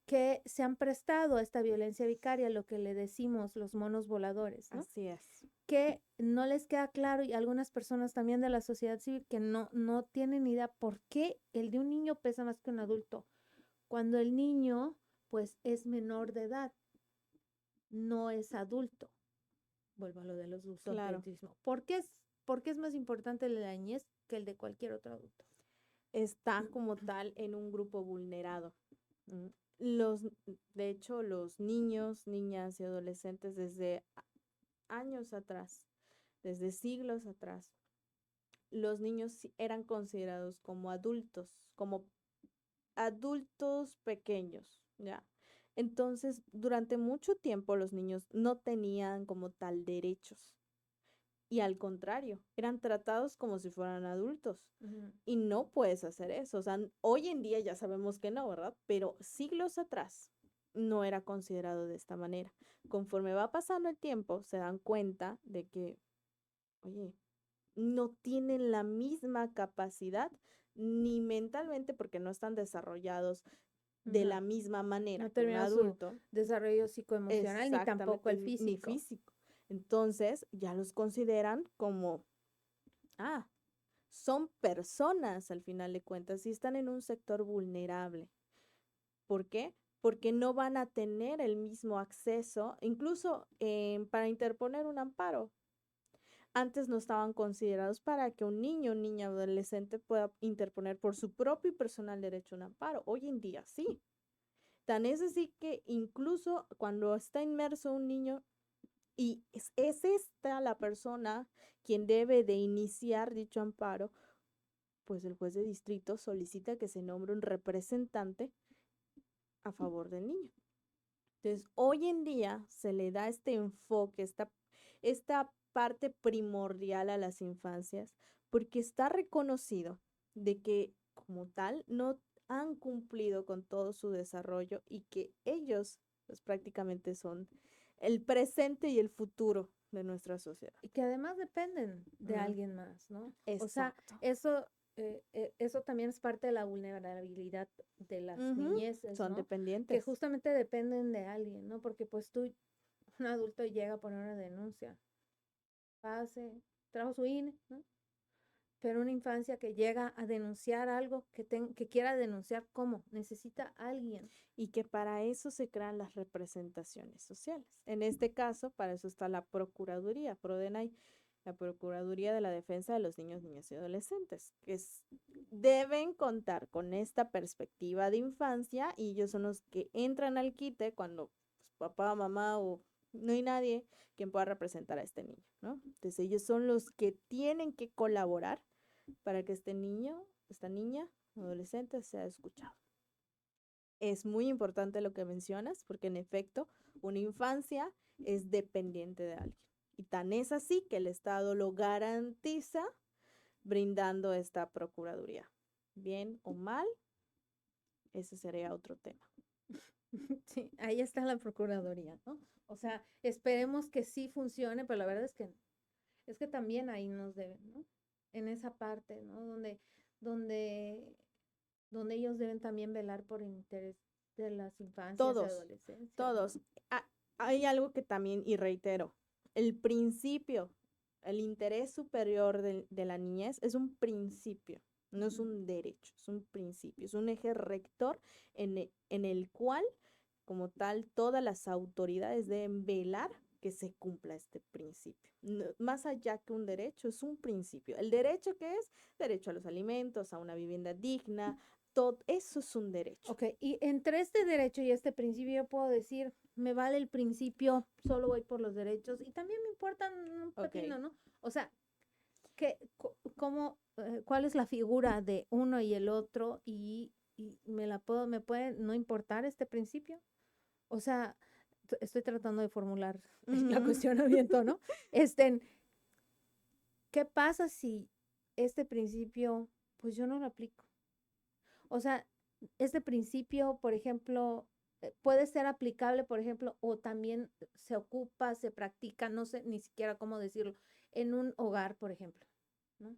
Que se han prestado a esta violencia vicaria, lo que le decimos los monos voladores, ¿no? Así es. Que no les queda claro y algunas personas también de la sociedad civil que no tienen idea por qué el de un niño pesa más que un adulto, cuando el niño pues es menor de edad, no es adulto. Vuelvo a lo de los Claro. adultocentrismo. ¿Por qué es más importante el de la niñez que el de cualquier otro adulto? Está como tal en un grupo vulnerado. Mm. De hecho, los niños, niñas y adolescentes desde años atrás, desde siglos atrás, los niños eran considerados como adultos pequeños, ¿ya? Entonces, durante mucho tiempo los niños no tenían como tal derechos. Y al contrario, eran tratados como si fueran adultos. Ujú. Y no puedes hacer eso. O sea, hoy en día ya sabemos que no, ¿verdad? Pero siglos atrás no era considerado de esta manera. Conforme va pasando el tiempo, se dan cuenta de que, oye, no tienen la misma capacidad ni mentalmente porque no están desarrollados de la No, misma manera no que un termina su adulto. desarrollo psicoemocional ni tampoco Exactamente, el ni físico. físico. Entonces, ya los consideran como, ah, son personas al final de cuentas y están en un sector vulnerable. ¿Por qué? Porque no van a tener el mismo acceso, incluso para interponer un amparo. Antes no estaban considerados para que un niño o niña adolescente pueda interponer por su propio y personal derecho a un amparo. Hoy en día sí. Tan es así que incluso cuando está inmerso un niño y es esta la persona quien debe de iniciar dicho amparo, pues el juez de distrito solicita que se nombre un representante a favor del niño. Entonces, hoy en día se le da este enfoque, esta parte primordial a las infancias, porque está reconocido de que como tal no han cumplido con todo su desarrollo y que ellos pues prácticamente son el presente y el futuro de nuestra sociedad. Y que además dependen de Ujú. alguien más, ¿no? O sea, Exacto. eso también es parte de la vulnerabilidad de las Ujú. niñeces, Son ¿no? Que dependientes. justamente dependen de alguien, ¿no? Porque pues un adulto llega a poner una denuncia, pase, trajo su INE, ¿no? Pero una infancia que llega a denunciar algo, que quiera denunciar, ¿cómo? Necesita alguien. Y que para eso se crean las representaciones sociales. En este caso, para eso está la Procuraduría, PRODENAI, la Procuraduría de la Defensa de los Niños, Niñas y Adolescentes, deben contar con esta perspectiva de infancia y ellos son los que entran al quite cuando pues, papá, mamá o no hay nadie quien pueda representar a este niño, ¿no? Entonces ellos son los que tienen que colaborar para que este niño, esta niña, adolescente sea escuchado. Es muy importante lo que mencionas, porque en efecto, una infancia es dependiente de alguien. Y tan es así que el Estado lo garantiza brindando esta procuraduría. Bien o mal, ese sería otro tema. Sí, ahí está la Procuraduría, ¿no? O sea, esperemos que sí funcione, pero la verdad es que también ahí nos deben, ¿no? En esa parte, ¿no? Donde, donde ellos deben también velar por el interés de las infancias y Todos, adolescencias, ¿no? todos. Hay algo que también, y reitero, el principio, el interés superior de la niñez es un principio, no es un derecho, es un principio, es un eje rector en el cual, como tal, todas las autoridades deben velar que se cumpla este principio. Más allá que un derecho, es un principio. El derecho que es derecho a los alimentos, a una vivienda digna, todo eso es un derecho. Ok, y entre este derecho y este principio yo puedo decir, me vale el principio, solo voy por los derechos y también me importan un pepino, ¿no? O sea, ¿cuál es la figura de uno y el otro y me puede no importar este principio? O sea, estoy tratando de formular la cuestionamiento, ¿no? ¿Qué pasa si este principio, pues yo no lo aplico? O sea, este principio, por ejemplo, puede ser aplicable, por ejemplo, o también se ocupa, se practica, no sé ni siquiera cómo decirlo, en un hogar, por ejemplo, ¿no?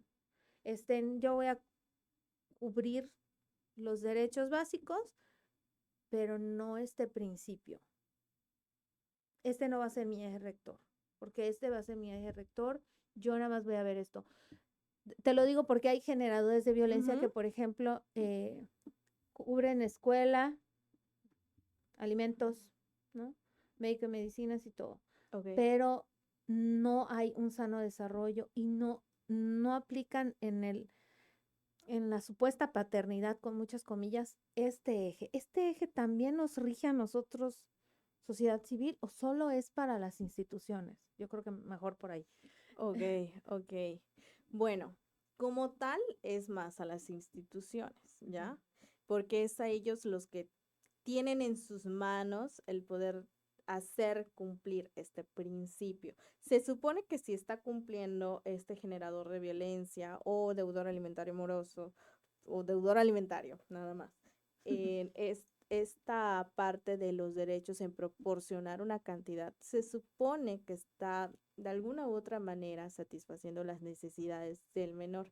Yo voy a cubrir los derechos básicos, pero no este principio. Este no va a ser mi eje rector, porque este va a ser mi eje rector. Yo nada más voy a ver esto. Te lo digo porque hay generadores de violencia que, por ejemplo, cubren escuela, alimentos, ¿no? Médico y medicinas y todo. Okay. Pero no hay un sano desarrollo y no aplican en la supuesta paternidad, con muchas comillas, este eje. ¿Este eje también nos rige a nosotros, sociedad civil, o solo es para las instituciones? Yo creo que mejor por ahí. Ok, ok. Bueno, como tal es más a las instituciones, ¿ya? Porque es a ellos los que tienen en sus manos el poder hacer cumplir este principio. Se supone que si está cumpliendo este generador de violencia o deudor alimentario moroso o deudor alimentario, nada más, esta parte de los derechos en proporcionar una cantidad, se supone que está de alguna u otra manera satisfaciendo las necesidades del menor.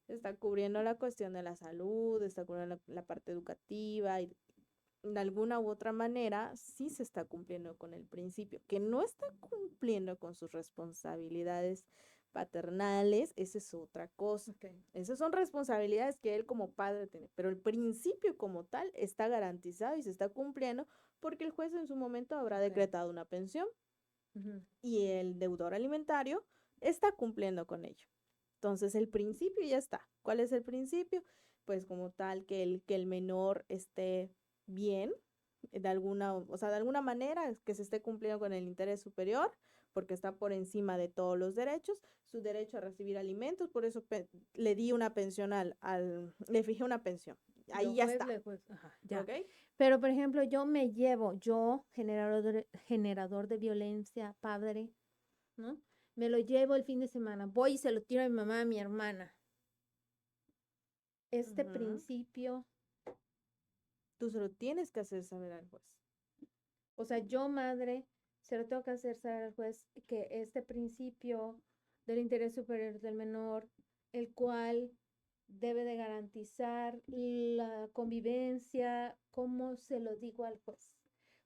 Está cubriendo la cuestión de la salud, está cubriendo la parte educativa y de alguna u otra manera sí se está cumpliendo con el principio. Que no está cumpliendo con sus responsabilidades paternales, esa es otra cosa. Esas son responsabilidades que él como padre tiene, pero el principio como tal está garantizado y se está cumpliendo porque el juez en su momento habrá decretado una pensión y el deudor alimentario está cumpliendo con ello. Entonces el principio ya está. ¿Cuál es el principio? Pues como tal que el menor esté bien, de alguna manera que se esté cumpliendo con el interés superior, porque está por encima de todos los derechos, su derecho a recibir alimentos, por eso le di una pensión le fijé una pensión. Ahí ya está. Ajá, ya. ¿Okay? Pero, por ejemplo, generador de violencia, padre, ¿no? Me lo llevo el fin de semana, voy y se lo tiro a mi mamá, a mi hermana. Este principio, tú se lo tienes que hacer saber al juez. O sea, yo, madre, se lo tengo que hacer saber al juez que este principio del interés superior del menor, el cual debe de garantizar la convivencia, ¿cómo se lo digo al juez?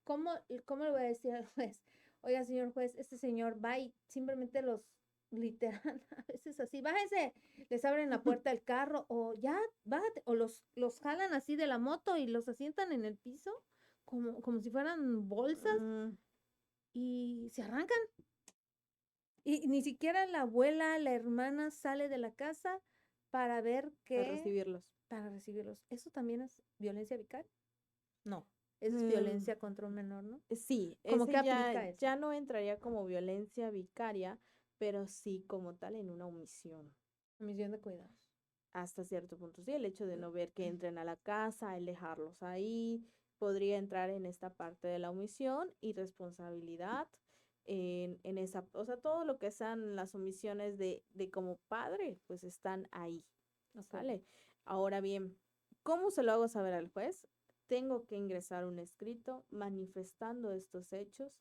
¿Cómo le voy a decir al juez? Oiga, señor juez, este señor va y simplemente literal, a veces así, bájese, les abren la puerta del carro, o ya, bájate, o los jalan así de la moto y los asientan en el piso, como si fueran bolsas, y se arrancan. Y ni siquiera la abuela, la hermana sale de la casa para ver para recibirlos. ¿Eso también es violencia vicaria? No, eso es violencia contra un menor, ¿no? Sí, ¿Cómo que aplica eso? Ya no entraría como violencia vicaria, pero sí como tal en una omisión. Omisión de cuidados. Hasta cierto punto, sí, el hecho de no ver que entren a la casa, el dejarlos ahí, podría entrar en esta parte de la omisión y responsabilidad en esa, o sea, todo lo que sean las omisiones de como padre, pues están ahí, ¿sale? Ahora bien, ¿cómo se lo hago saber al juez? Tengo que ingresar un escrito manifestando estos hechos.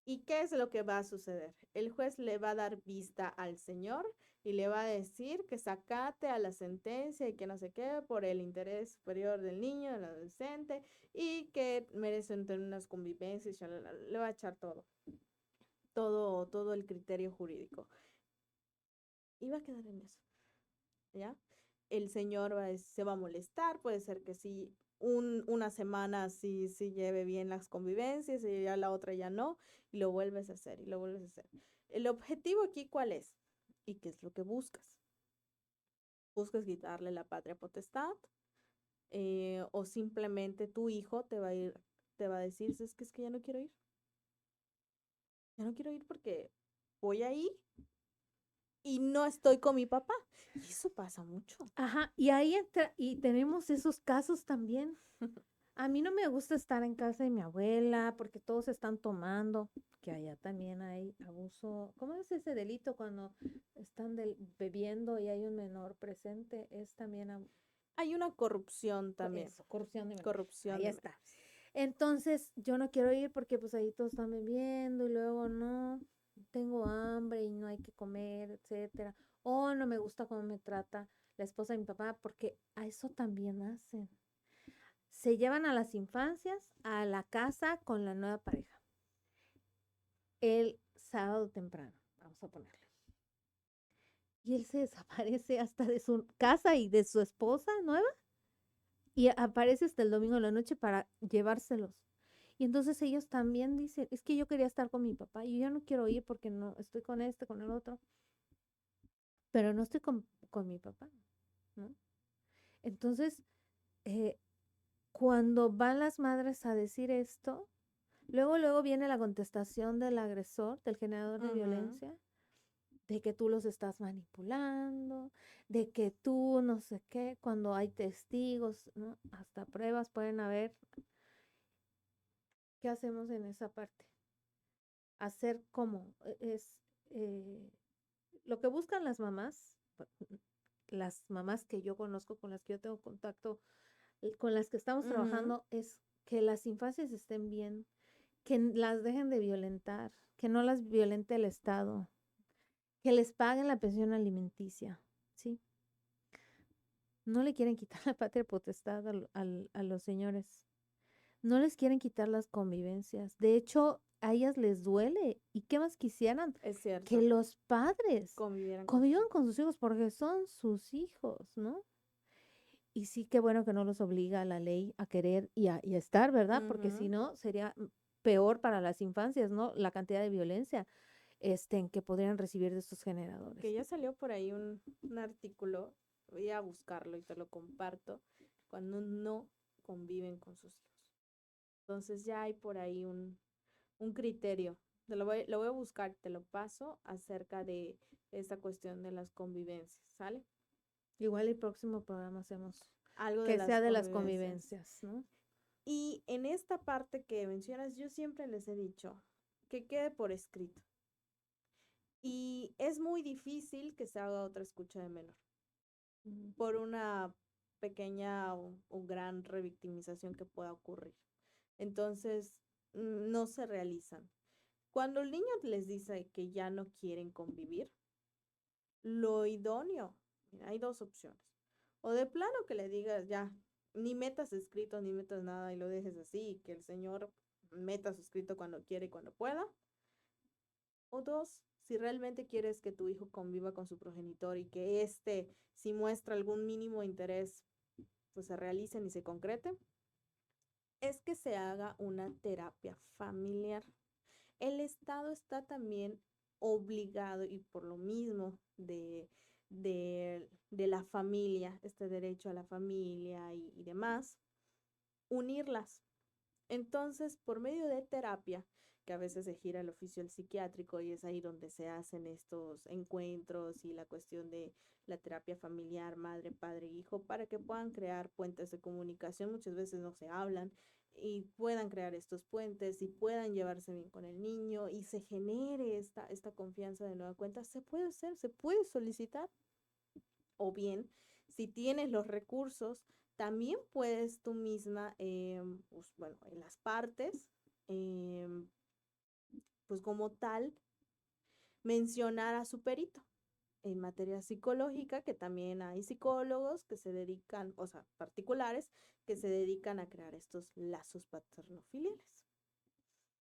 ¿Y qué es lo que va a suceder? El juez le va a dar vista al señor y le va a decir que sacate a la sentencia y que no sé qué por el interés superior del niño, del adolescente, y que merecen tener unas convivencias, le va a echar todo el criterio jurídico. Y va a quedar en eso, ¿ya? El señor se va a molestar, puede ser que sí, una semana sí lleve bien las convivencias y ya la otra ya no, y lo vuelves a hacer y lo vuelves a hacer. El objetivo aquí, ¿cuál es? ¿Y qué es lo que buscas? ¿Buscas quitarle la patria potestad? ¿O simplemente tu hijo te va a decir, es que ya no quiero ir? Ya no quiero ir porque voy ahí y no estoy con mi papá. Y eso pasa mucho. Ajá, y ahí entra, y tenemos esos casos también. A mí no me gusta estar en casa de mi abuela porque todos están tomando, que allá también hay abuso. ¿Cómo es ese delito cuando están bebiendo y hay un menor presente? Es también hay una corrupción también. Eso, corrupción de menores. Corrupción. Ahí está. Entonces, yo no quiero ir porque pues ahí todos están bebiendo y luego no, tengo hambre y no hay que comer, etcétera. O no me gusta cómo me trata la esposa de mi papá, porque a eso también hacen. Se llevan a las infancias a la casa con la nueva pareja. El sábado temprano, vamos a ponerle. Y él se desaparece hasta de su casa y de su esposa nueva. Y aparece hasta el domingo en la noche para llevárselos. Y entonces ellos también dicen, es que yo quería estar con mi papá y yo no quiero ir porque no estoy con con el otro. Pero no estoy con mi papá, ¿no? Entonces, cuando van las madres a decir esto, luego viene la contestación del agresor, del generador de violencia, de que tú los estás manipulando, de que tú no sé qué, cuando hay testigos, ¿no? Hasta pruebas pueden haber. ¿Qué hacemos en esa parte? hacer como lo que buscan las mamás que yo conozco, con las que yo tengo contacto, con las que estamos Ujú. trabajando, es que las infancias estén bien, que las dejen de violentar, que no las violente el Estado, que les paguen la pensión alimenticia, ¿sí? No le quieren quitar la patria potestad a los señores. No les quieren quitar las convivencias. De hecho, a ellas les duele. ¿Y qué más quisieran? Es Que cierto, los padres convivieran con convivan sus con sus hijos porque son sus hijos, ¿no? Y sí, qué bueno que no los obliga la ley a querer y a estar, ¿verdad? Porque si Ujú. no, sería peor para las infancias, ¿no? La cantidad de violencia que podrían recibir de estos generadores. Que ya salió por ahí un artículo, voy a buscarlo y te lo comparto, cuando no conviven con sus hijos. Entonces ya hay por ahí un criterio, lo voy a buscar, te lo paso acerca de esta cuestión de las convivencias, ¿sale? Igual el próximo programa hacemos Algo de que las sea de las convivencias. convivencias, ¿no? Y en esta parte que mencionas, yo siempre les he dicho que quede por escrito. Y es muy difícil que se haga otra escucha de menor por una pequeña o gran revictimización que pueda ocurrir. Entonces, no se realizan. Cuando el niño les dice que ya no quieren convivir, lo idóneo, mira, hay dos opciones. O de plano que le digas ya, ni metas escrito, ni metas nada y lo dejes así, y que el señor meta su escrito cuando quiere y cuando pueda. O dos, si realmente quieres que tu hijo conviva con su progenitor y que si muestra algún mínimo interés, pues se realicen y se concreten, es que se haga una terapia familiar. El Estado está también obligado y por lo mismo de la familia, este derecho a la familia y demás, unirlas. Entonces, por medio de terapia, que a veces se gira el oficio del psiquiátrico y es ahí donde se hacen estos encuentros y la cuestión de la terapia familiar, madre, padre, hijo, para que puedan crear puentes de comunicación. Muchas veces no se hablan y puedan crear estos puentes y puedan llevarse bien con el niño y se genere esta confianza de nueva cuenta. Se puede hacer, se puede solicitar. O bien, si tienes los recursos, también puedes tú misma, pues bueno, en las partes, pues como tal, mencionar a su perito en materia psicológica, que también hay psicólogos que se dedican, o sea, particulares, que se dedican a crear estos lazos paternofiliales.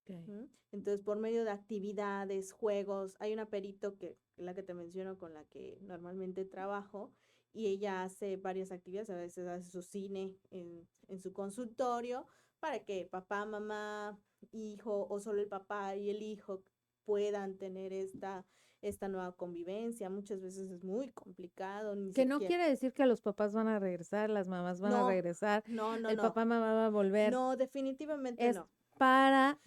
Okay. Entonces, por medio de actividades, juegos, hay una perito que es la que te menciono con la que normalmente trabajo y ella hace varias actividades, a veces hace su cine en su consultorio para que papá, mamá, hijo o solo el papá y el hijo puedan tener esta nueva convivencia. Muchas veces es muy complicado, ni Que no siquiera. quiere decir que los papás van a regresar, las mamás van a No, regresar, no, no, el no. papá, mamá va a volver. No, definitivamente Es no. para,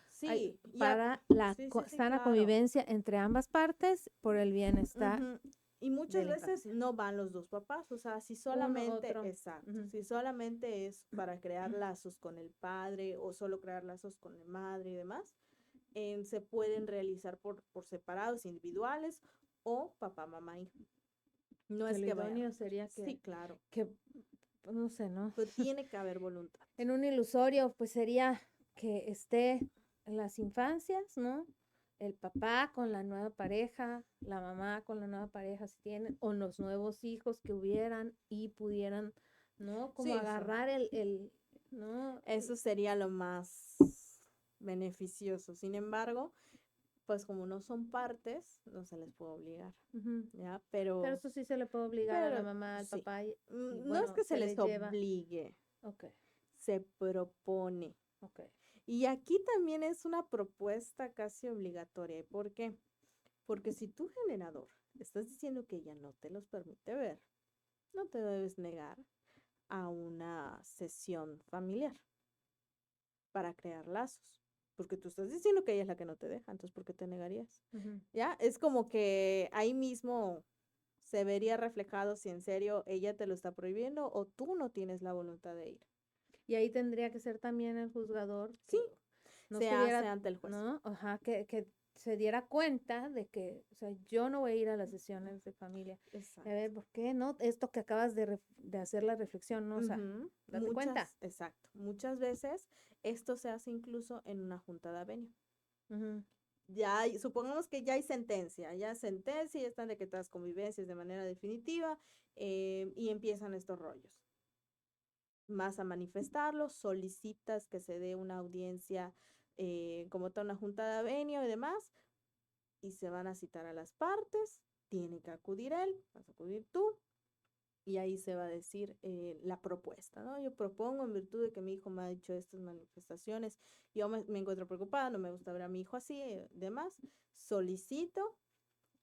Sí, ya, para la sí, sana claro. convivencia entre ambas partes por el bienestar Ujú. Y de muchas la veces infancia. no van los dos papás, o sea, si Uno, solamente, otro. exacto, Ujú. si solamente es para crear lazos con el padre o solo crear lazos con la madre y demás, se pueden realizar por separados, individuales o papá, mamá, hijo. No Que es lo que vayan. idóneo sería Sí, claro, que, pues, no sé, ¿no? pero tiene que haber voluntad. En un ilusorio, pues sería que esté en las infancias, ¿no? El papá con la nueva pareja, la mamá con la nueva pareja, si tienen, o los nuevos hijos que hubieran y pudieran, ¿no? Como Sí, eso. agarrar ¿no? Eso sería lo más beneficioso. Sin embargo, pues como no son partes, no se les puede obligar, Ujú. ¿ya? Pero eso sí se le puede obligar a la Pero mamá, al sí, papá, y no es bueno, que se se les les lleva. obligue, Ok, se propone. ok. Y aquí también es una propuesta casi obligatoria. ¿Por qué? Porque si tu generador estás diciendo que ella no te los permite ver, no te debes negar a una sesión familiar para crear lazos. Porque tú estás diciendo que ella es la que no te deja, entonces ¿por qué te negarías? Ujú. ¿Ya? Es como que ahí mismo se vería reflejado si en serio ella te lo está prohibiendo o tú no tienes la voluntad de ir. Y ahí tendría que ser también el juzgador Sí, no se estuviera, hace ante el juez. ¿no? Ajá, que se diera cuenta de que, o sea, yo no voy a ir a las sesiones de familia. A Exacto. ver, ¿por qué no? Esto que acabas de hacer la reflexión, ¿no? O sea, Ujú. date cuenta. Exacto. Muchas veces esto se hace incluso en una junta de avenio. Ujú, Supongamos que ya hay sentencia, ya están decretadas convivencias de manera definitiva y empiezan estos rollos. Vas a manifestarlo, solicitas que se dé una audiencia como tal, una junta de avenio y demás, y se van a citar a las partes, tiene que acudir él, vas a acudir tú, y ahí se va a decir la propuesta, ¿no? Yo propongo en virtud de que mi hijo me ha dicho estas manifestaciones, yo me encuentro preocupada, no me gusta ver a mi hijo así, demás, solicito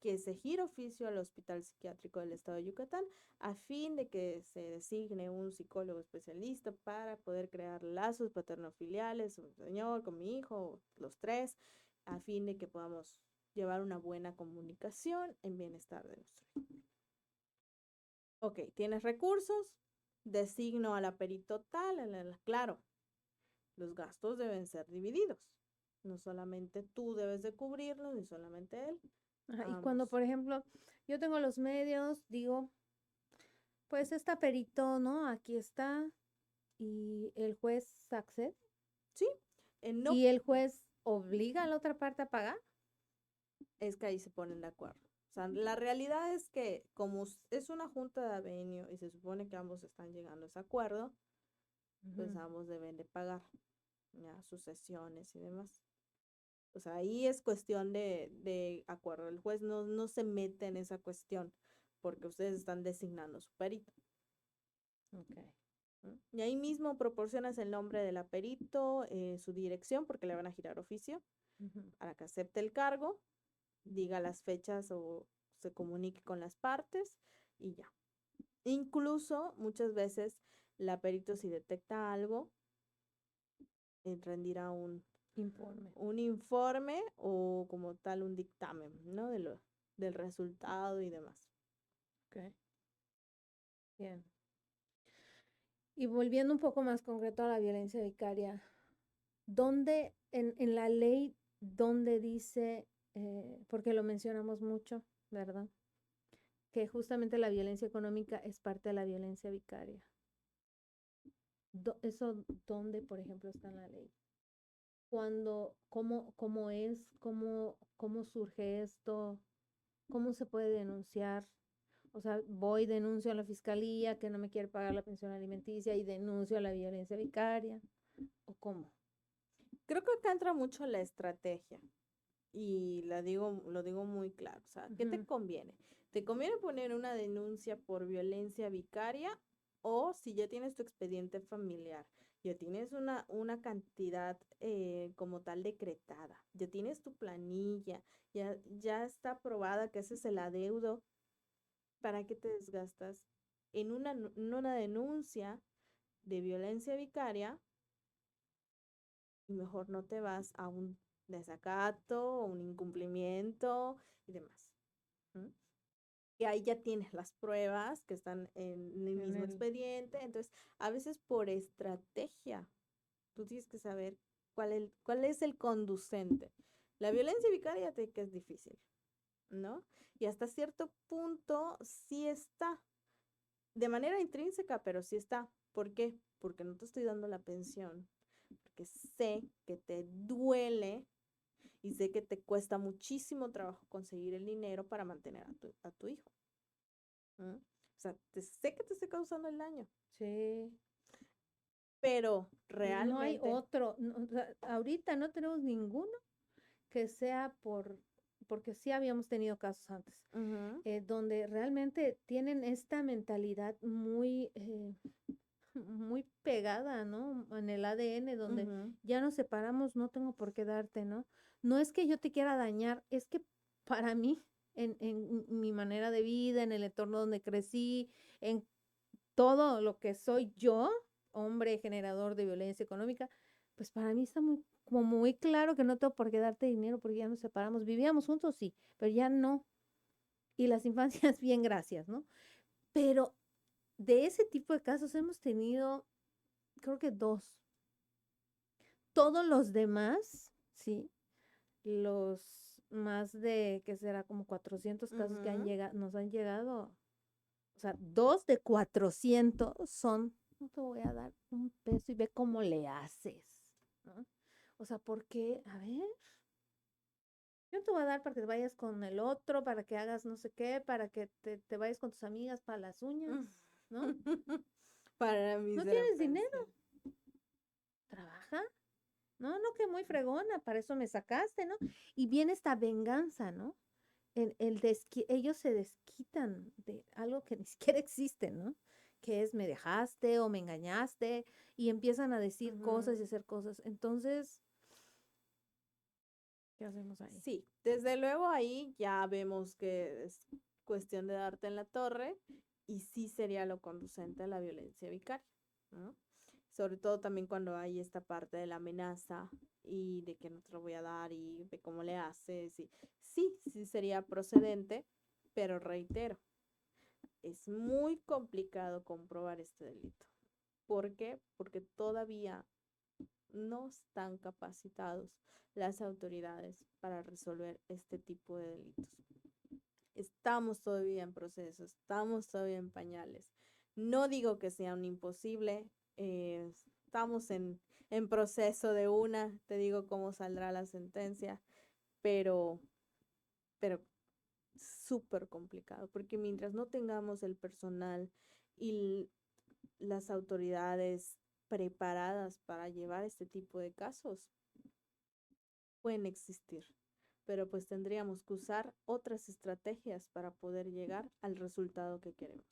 que se gire oficio al Hospital Psiquiátrico del Estado de Yucatán a fin de que se designe un psicólogo especialista para poder crear lazos paterno-filiales, un señor con mi hijo, los tres, a fin de que podamos llevar una buena comunicación en bienestar de nuestro hijo. Ok, tienes recursos, designo a la perito tal, claro, los gastos deben ser divididos. No solamente tú debes de cubrirlos, ni solamente él. ajá, y cuando, Ambos. por ejemplo, yo tengo los medios, digo, pues está perito, ¿no? Aquí está, y el juez accede, Sí, no y el juez obliga a la otra parte a pagar. es que ahí se ponen de acuerdo. O sea, la realidad es que como es una junta de avenio y se supone que ambos están llegando a ese acuerdo, pues Ujú, ambos deben de pagar ya sus sesiones y demás. O sea, ahí es cuestión de acuerdo. El juez no se mete en esa cuestión porque ustedes están designando su perito. ok, ¿No? Y ahí mismo proporcionas el nombre de la perito, su dirección, porque le van a girar oficio, ujú, para que acepte el cargo, diga las fechas o se comunique con las partes y ya. Incluso muchas veces la perito si detecta algo, rendirá informe. un informe o como tal un dictamen, ¿no? Del resultado y demás. Ok, bien. Y volviendo un poco más concreto a la violencia vicaria, ¿dónde en la ley, dónde dice, porque lo mencionamos mucho, ¿verdad? Que justamente la violencia económica es parte de la violencia vicaria. ¿Eso dónde, por ejemplo, está en la ley? ¿Cómo es? ¿Cómo surge esto? ¿Cómo se puede denunciar? O sea, voy, denuncio a la fiscalía que no me quiere pagar la pensión alimenticia y denuncio a la violencia vicaria. ¿O cómo? Creo que acá entra mucho la estrategia y lo digo muy claro. O sea, ¿qué te Ujú, conviene? ¿Te conviene poner una denuncia por violencia vicaria o si ya tienes tu expediente familiar, ya tienes una cantidad como tal decretada, ya tienes tu planilla, ya está aprobada que ese es el adeudo, ¿para qué te desgastas en una denuncia de violencia vicaria? Y mejor no te vas a un desacato o un incumplimiento y demás. ¿Mm? Y ahí ya tienes las pruebas que están en el en mismo el, expediente. Entonces, a veces por estrategia, tú tienes que saber cuál es el conducente. La violencia vicaria te que es difícil, ¿no? Y hasta cierto punto sí está, de manera intrínseca, pero sí está. ¿Por qué? Porque no te estoy dando la pensión, porque sé que te duele y sé que te cuesta muchísimo trabajo conseguir el dinero para mantener a tu hijo. ¿Mm? O sea, sé que te estoy causando el daño, sí, pero no hay realmente, otro, o sea, ahorita no tenemos ninguno que sea porque sí habíamos tenido casos antes, ujú, donde realmente tienen esta mentalidad muy, muy pegada, ¿no? En el ADN, donde ujú, ya nos separamos, no tengo por qué darte, ¿no? No es que yo te quiera dañar, es que para mí, en mi manera de vida, en el entorno donde crecí, en todo lo que soy yo, hombre generador de violencia económica, pues para mí está como muy claro que no tengo por qué darte dinero porque ya nos separamos. Vivíamos juntos, sí, pero ya no. Y las infancias, bien, gracias, ¿no? Pero de ese tipo de casos hemos tenido, creo que dos. todos los demás, ¿sí? Los más de, ¿qué será? Como 400 casos que nos han llegado. O sea, 2 de 400 son, no te voy a dar un peso y ve cómo le haces, ¿no? O sea, ¿por qué? A ver, yo no te voy a dar para que te vayas con el otro, para que hagas no sé qué, para que te vayas con tus amigas para las uñas, ¿no? Para mí ¿No tienes dinero? Trabaja. No, que muy fregona, para eso me sacaste, ¿no? Y viene esta venganza, ¿no? Ellos se desquitan de algo que ni siquiera existe, ¿no? Que es me dejaste o me engañaste y empiezan a decir cosas y hacer cosas. Entonces, ¿qué hacemos ahí? Sí, desde luego ahí ya vemos que es cuestión de darte en la torre y sí sería lo conducente a la violencia vicaria, ¿no? Sobre todo también cuando hay esta parte de la amenaza y de que no te lo voy a dar y de cómo le haces. Y sí sería procedente, pero reitero, es muy complicado comprobar este delito. ¿Por qué? Porque todavía no están capacitados las autoridades para resolver este tipo de delitos. Estamos todavía en proceso, estamos todavía en pañales. No digo que sea un imposible, estamos en proceso de te digo cómo saldrá la sentencia, pero súper complicado, porque mientras no tengamos el personal y las autoridades preparadas para llevar este tipo de casos, pueden existir, pero pues tendríamos que usar otras estrategias para poder llegar al resultado que queremos,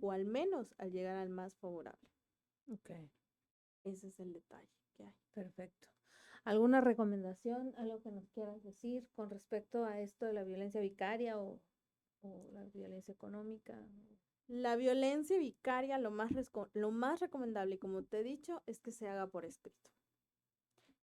o al menos al llegar al más favorable. Ok. Ese es el detalle que hay. Perfecto. ¿Alguna recomendación, algo que nos quieras decir con respecto a esto de la violencia vicaria o la violencia económica? La violencia vicaria, lo más recomendable, como te he dicho, es que se haga por escrito,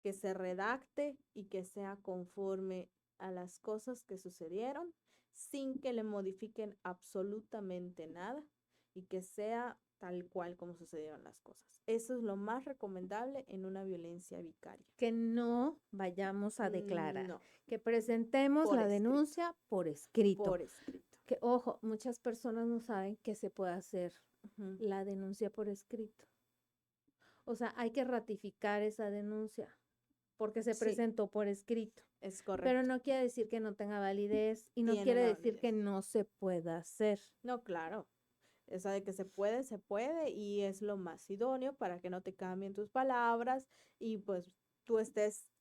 que se redacte y que sea conforme a las cosas que sucedieron, sin que le modifiquen absolutamente nada y que sea tal cual como sucedieron las cosas. Eso es lo más recomendable en una violencia vicaria. Que no vayamos a declarar, No, que presentemos por la escrito. denuncia por escrito. Por escrito. Que, ojo, muchas personas no saben que se puede hacer la denuncia por escrito. O sea, hay que ratificar esa denuncia porque se presentó por escrito. Es correcto. Pero no quiere decir que no tenga validez y no quiere decir que no se pueda hacer. No, claro. Esa de que se puede y es lo más idóneo para que no te cambien tus palabras y pues tú estés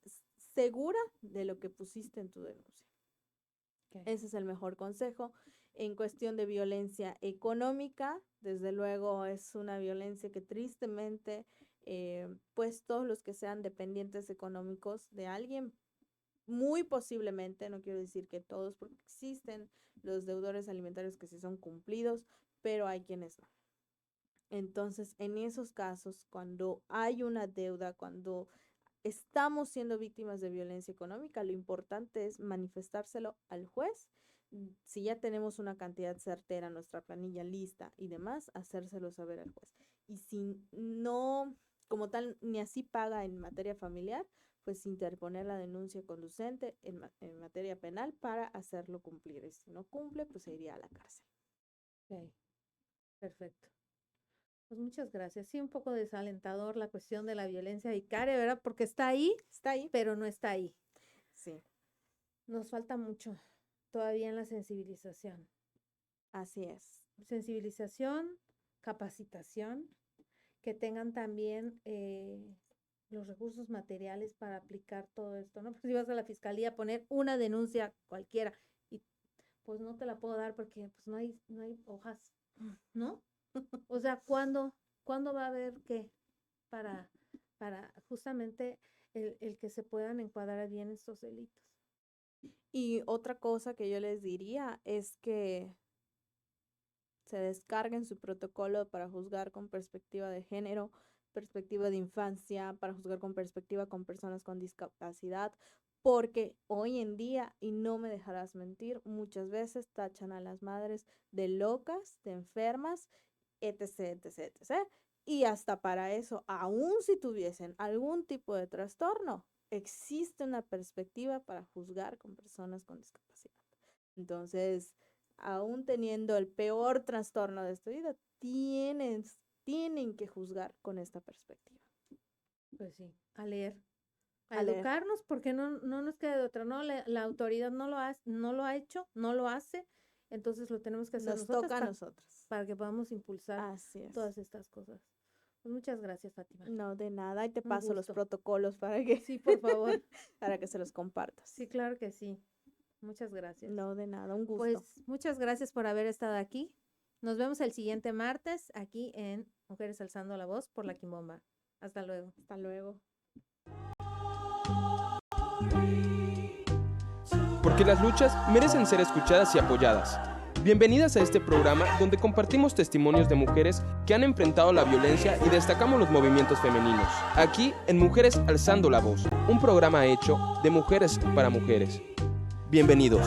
segura de lo que pusiste en tu denuncia. Okay. Ese es el mejor consejo. En cuestión de violencia económica, desde luego es una violencia que tristemente, pues todos los que sean dependientes económicos de alguien, muy posiblemente, no quiero decir que todos, porque existen los deudores alimentarios que sí son cumplidos, pero hay quienes no. Entonces, en esos casos, cuando hay una deuda, cuando estamos siendo víctimas de violencia económica, lo importante es manifestárselo al juez. Si ya tenemos una cantidad certera, nuestra planilla lista y demás, hacérselo saber al juez. Y si no, como tal, ni así paga en materia familiar, pues interponer la denuncia conducente en materia penal para hacerlo cumplir. Y si no cumple, pues se iría a la cárcel. Ok, perfecto. Pues muchas gracias. Sí, un poco desalentador la cuestión de la violencia vicaria, ¿verdad? Porque está ahí, pero no está ahí. Sí. Nos falta mucho todavía en la sensibilización. Así es. Sensibilización, capacitación, que tengan también los recursos materiales para aplicar todo esto, ¿no? Porque si vas a la fiscalía a poner una denuncia cualquiera y pues no te la puedo dar porque pues no hay hojas, ¿no? O sea, ¿cuándo va a haber qué para justamente el que se puedan encuadrar bien estos delitos? Y otra cosa que yo les diría es que se descarguen su protocolo para juzgar con perspectiva de género, perspectiva de infancia, para juzgar con perspectiva con personas con discapacidad, porque hoy en día, y no me dejarás mentir, muchas veces tachan a las madres de locas, de enfermas, etc., etc., etc., Y hasta para eso, aun si tuviesen algún tipo de trastorno, existe una perspectiva para juzgar con personas con discapacidad. Entonces, aún teniendo el peor trastorno de esta vida, tienen que juzgar con esta perspectiva. Pues sí, a leer. A leer. Educarnos porque no nos queda de otra, ¿no? La autoridad no lo ha hecho, no lo hace, entonces lo tenemos que hacer Nos nosotros toca a nosotros. para que podamos impulsar Así es. todas estas cosas. Pues muchas gracias, Fátima. No, de nada. Y te Un paso los gusto. protocolos para que, Sí, por favor. para que se los compartas. Sí, claro que sí. Muchas gracias. No, de nada. Un gusto. Pues muchas gracias por haber estado aquí. Nos vemos el siguiente martes aquí en Mujeres Alzando la Voz por la Quimbomba. Hasta luego. Hasta luego. Porque las luchas merecen ser escuchadas y apoyadas. Bienvenidas a este programa donde compartimos testimonios de mujeres que han enfrentado la violencia y destacamos los movimientos femeninos. Aquí en Mujeres Alzando la Voz, un programa hecho de mujeres para mujeres. Bienvenidos.